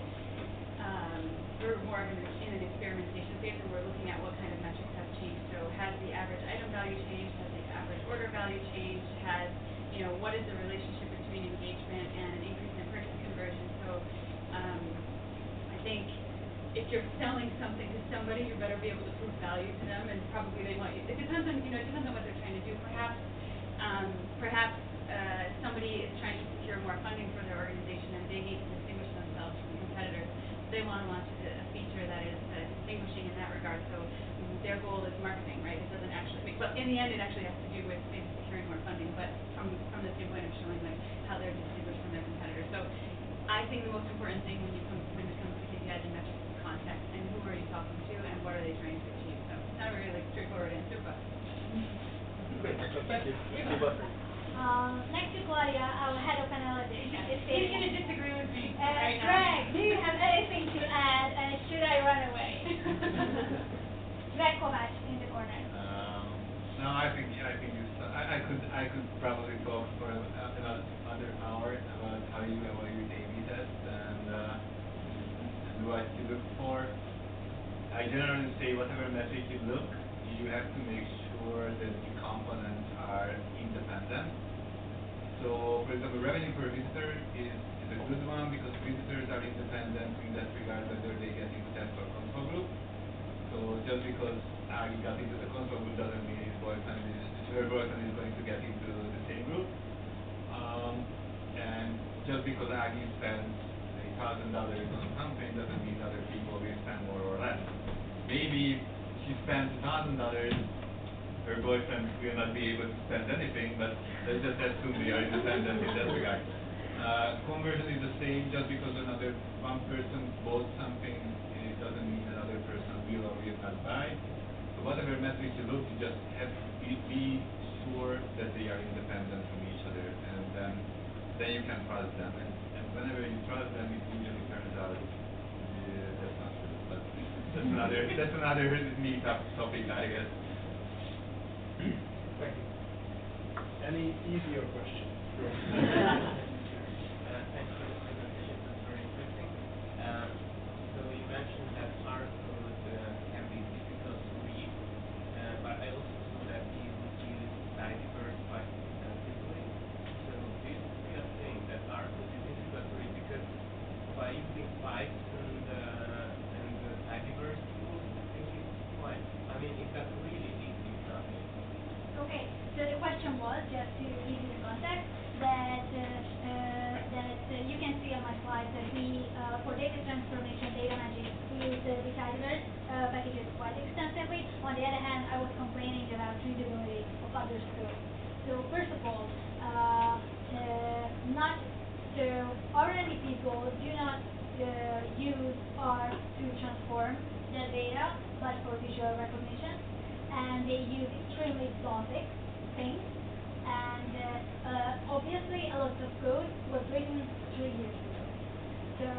we're more in an experimentation phase, and we're looking at what kind of metrics have changed. So has the average item value changed? Has the average order value changed? Has what is the relationship between engagement and an increase in purchase conversion? So I think if you're selling something to somebody, you better be able to prove value to them, and probably they want you. It depends on what they're trying to do. Perhaps somebody is trying to secure more funding for their organization, and they need to distinguish themselves from competitors. They want to launch a feature that is distinguishing in that regard. So their goal is marketing, right? It doesn't actually. But in the end, it actually has to do with maybe securing more funding. But from the standpoint of showing how they're distinguished from their competitors. So I think the most important thing when it comes to KPIs and metrics is context and who are you talking to and what are they trying to achieve. So it's not a really straightforward answer, but. Great, thank you. Next to Claudia, our head of analytics. He's going to disagree with me right now. Greg, do you have anything to add? And should I run away? Greg Kovac in the corner. No, I think I could probably talk for another hour about how you evaluate A/B tests and what you look for. I generally say whatever metric you look, you have to make sure that the components are independent. So, for example, revenue per visitor is a good one because visitors are independent in that regard whether they get into test or control group. So just because Ági got into the control group doesn't mean her boyfriend is going to get into the same group. And just because Ági spends $1,000 on a campaign doesn't mean other people will spend more or less. Maybe she spends $1,000, her boyfriend will not be able to spend anything, but let's just assume they are independent in that regard. Conversion is the same. Just because one person bought something, it doesn't mean another person will or will not buy. So whatever metric you look, you just have to be sure that they are independent from each other, and then you can trust them. And whenever you trust them, it usually turns out that's not true. But that's another meetup topic, I guess. Thank you. Any easier question? Thanks for the presentation. That's very interesting. So you mentioned that R code can be difficult to read, but I also saw that you would use diverse quite extensively. So do you still think that R code is difficult to read because by using pipes and diverse tools, I think it's quite. I mean, it's not really easy stuff. Okay, so the question was, just to give you the context, that you can see on my slides that we, for data transformation, data magic, we use the diverse packages quite extensively. On the other hand, I was complaining about readability of other code. So first of all, already people do not use R to transform their data, but for visual recognition, and they use extremely exotic things. And obviously, a lot of code was written 3 years ago. So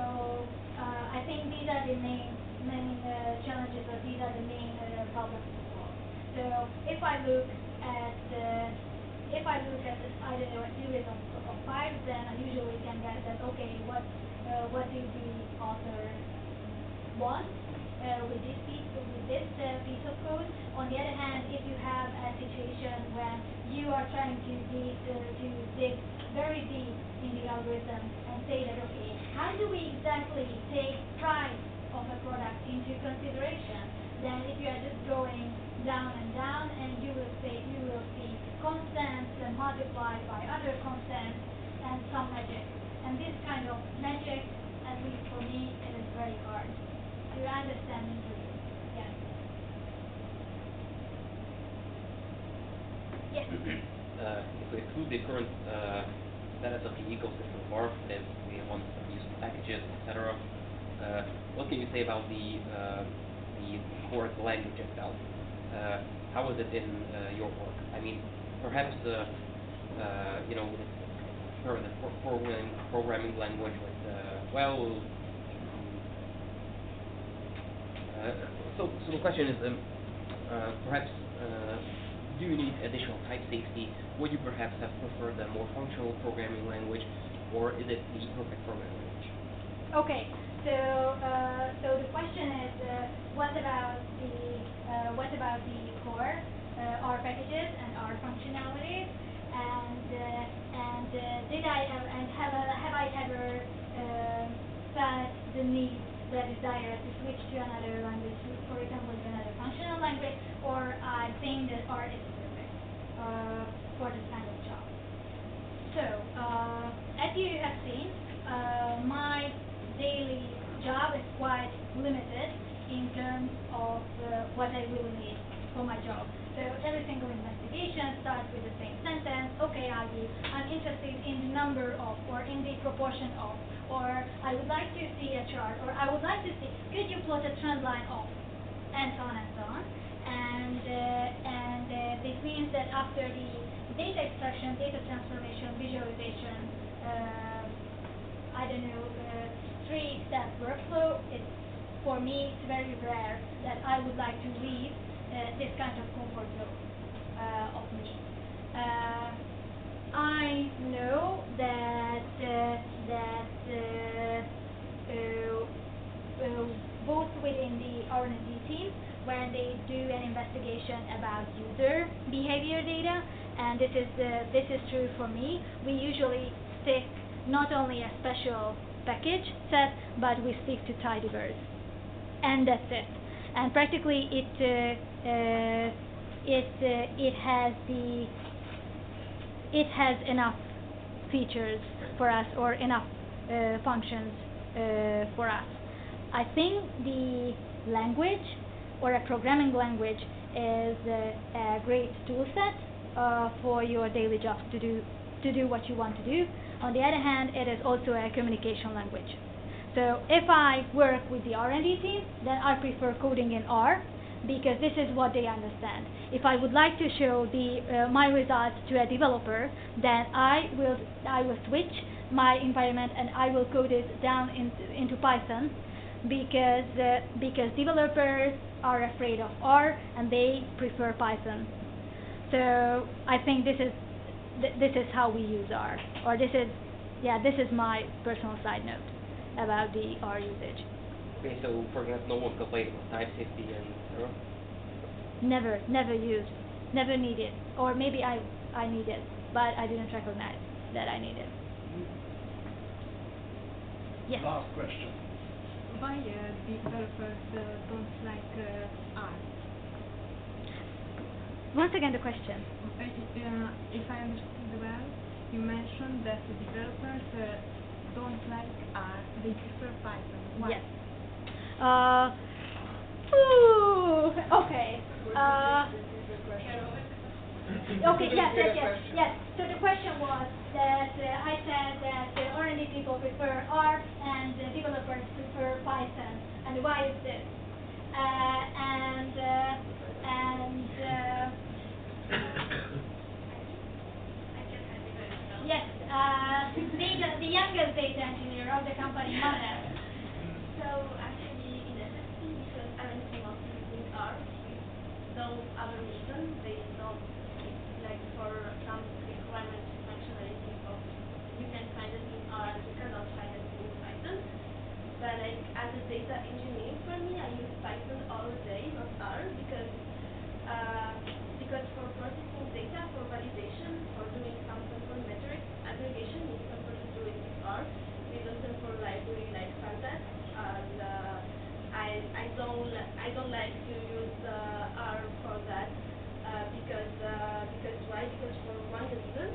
I think these are the main challenges, or these are the main problems to solve. So if I look at I don't know, a series of pipes, then I usually can guess that okay, what did the author want with this piece of code. On the other hand, if you have a situation when you are trying to dig very deep in the algorithm and say that okay, how do we exactly take price of a product into consideration? Then if you are just going down and down, and you will see constants multiplied by other constants and some magic. And this kind of magic, at least for me, it is very hard to understand and to use. Yes. Yes. If we exclude the current status of the ecosystem of ARC, that is, we want to use packages, etc., what can you say about the core of the language itself? How is it in your work? I mean, perhaps the programming language with so the question is perhaps do you need additional type safety? Would you perhaps have preferred a more functional programming language, or is it the perfect programming language? Okay, so the question is what about the core R packages and R functionalities, and did I have I ever felt the need, the desire to switch to another language, for example, to another functional language, or I think that R is perfect for this kind of job. So as you have seen, my daily job is quite limited in terms of what I really need for my job. So every single investigation starts with the same sentence. Okay, Ági, I'm interested in the number of, or in the proportion of, or I would like to see a chart, or I would like to see, could you plot a trend line of, and so on and so on. And this means that after the data extraction, data transformation, visualization, I don't know, 3-step workflow, for me, it's very rare that I would like to leave this kind of comfort zone of me. I know that both within the R&D team when they do an investigation about user behavior data, and this is true for me. We usually stick not only a special package set, but we stick to tidyverse, and that's it. And practically it has enough features for us, or enough functions for us. I think the language, or a programming language, is a great tool set for your daily job to do what you want to do. On the other hand, it is also a communication language. So if I work with the R&D team, then I prefer coding in R, because this is what they understand. If I would like to show my results to a developer, then I will switch my environment and I will code it down into Python, because developers are afraid of R and they prefer Python. So I think this is how we use R, or this is my personal side note about the R usage. Okay, so for example, no one complained about type safety and error? Never used, never needed, or maybe I needed, but I didn't recognize that I needed. Yes. Last question. Why developers don't like R? Once again, the question. If I understood well, you mentioned that the developers don't like R, they prefer Python. Why? Yes. Okay. Okay. Yes. So the question was that I said that R&D people prefer R and developers prefer Python, and why is this? Yes, the youngest data engineer of the company, Ágnes. So actually, in essence, because R&D mostly using R, no other reason. They don't, like, for some requirement functionality of, you can find it in R, you cannot find it in Python. But like, as a data engineer, for me, I use Python all day, not R, because for processing data, for validation, for doing some simple metrics aggregation, it's simple to do it with R. We use them for library like Pandas, and I don't like to use R for that because why? Because for one reason,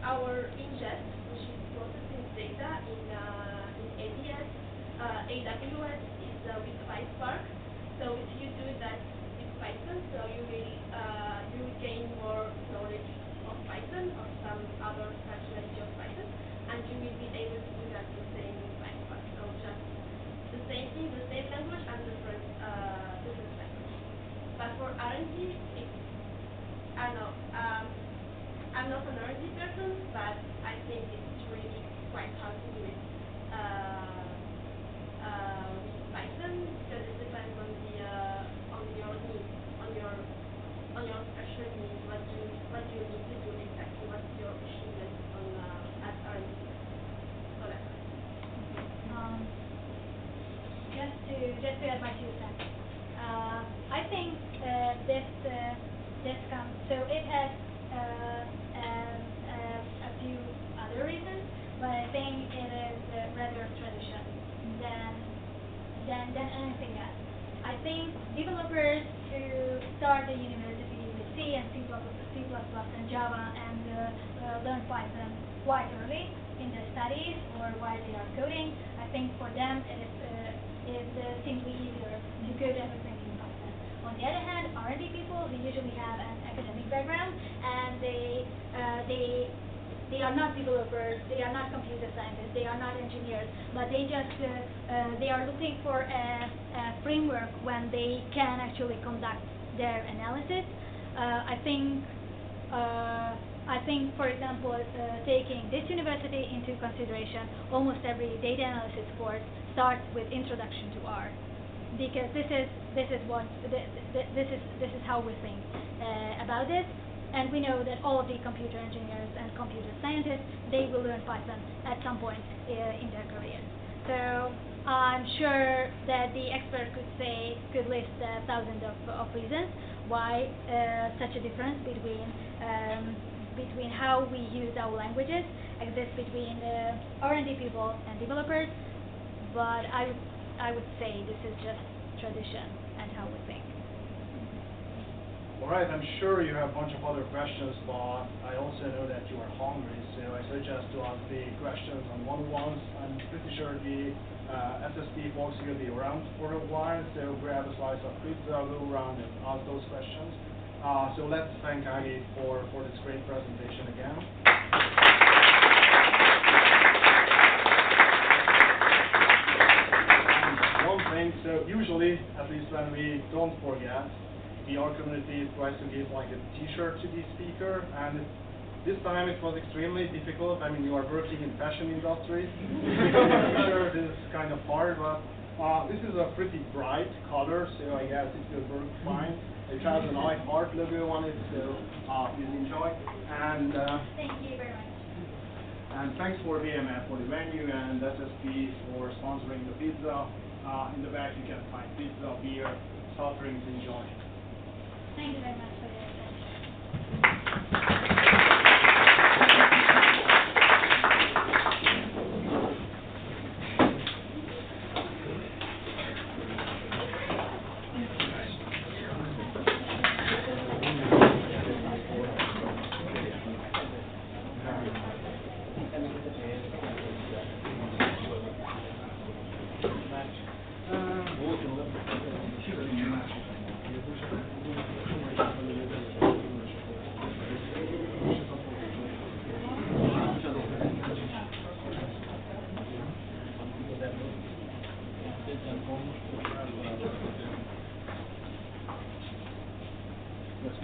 our ingest, which is processing data in AWS, is with PySpark. So if you do that with Python, so you will gain more knowledge of Python, or some other functionality of Python, and you will be able to do that the same with PySpark. So just the same thing, the same language, and different language. But for R&D, I know, I'm not an R&D person, but I think it's really quite hard to do it with Python, because it depends on your needs, on your special needs, what you need to do exactly, what's your achievement at R&D. So that's it. Just to add my 2 cents. I think this comes, so it has a few other reasons, but I think it is rather a tradition than anything else. I think developers who start the university with C and C++ and Java and learn Python quite early in their studies or while they are coding, I think for them it is simply easier to code everything in Python. On the other hand, R&D people who usually have an academic background, and they are not developers, they are not computer scientists, they are not engineers, but they just they are looking for a framework when they can actually conduct their analysis. I think, for example, taking this university into consideration, almost every data analysis course starts with Introduction to R, because this is how we think about this. And we know that all of the computer engineers and computer scientists, they will learn Python at some point in their career. So I'm sure that the expert could list thousands of reasons why such a difference between how we use our languages exists between R&D people and developers. But I would say this is just tradition and how we think. All right, I'm sure you have a bunch of other questions, but I also know that you are hungry, so I suggest to ask the questions on one-on-ones. I'm pretty sure the SSP folks will be around for a while, so grab a slice of pizza, go around and ask those questions. So let's thank Ági for this great presentation again. And one thing, so usually, at least when we don't forget, our community tries to give like a t-shirt to the speaker, and this time it was extremely difficult. I mean, you are working in fashion industry. T-shirt is kind of hard, but this is a pretty bright color, so I guess it will work fine. It has an I Heart logo on it, so please enjoy. And thank you very much. And thanks for VMF for the menu and SSP for sponsoring the pizza. In the back you can find pizza, beer, soft drinks. Enjoy. Thank you very much for your Let's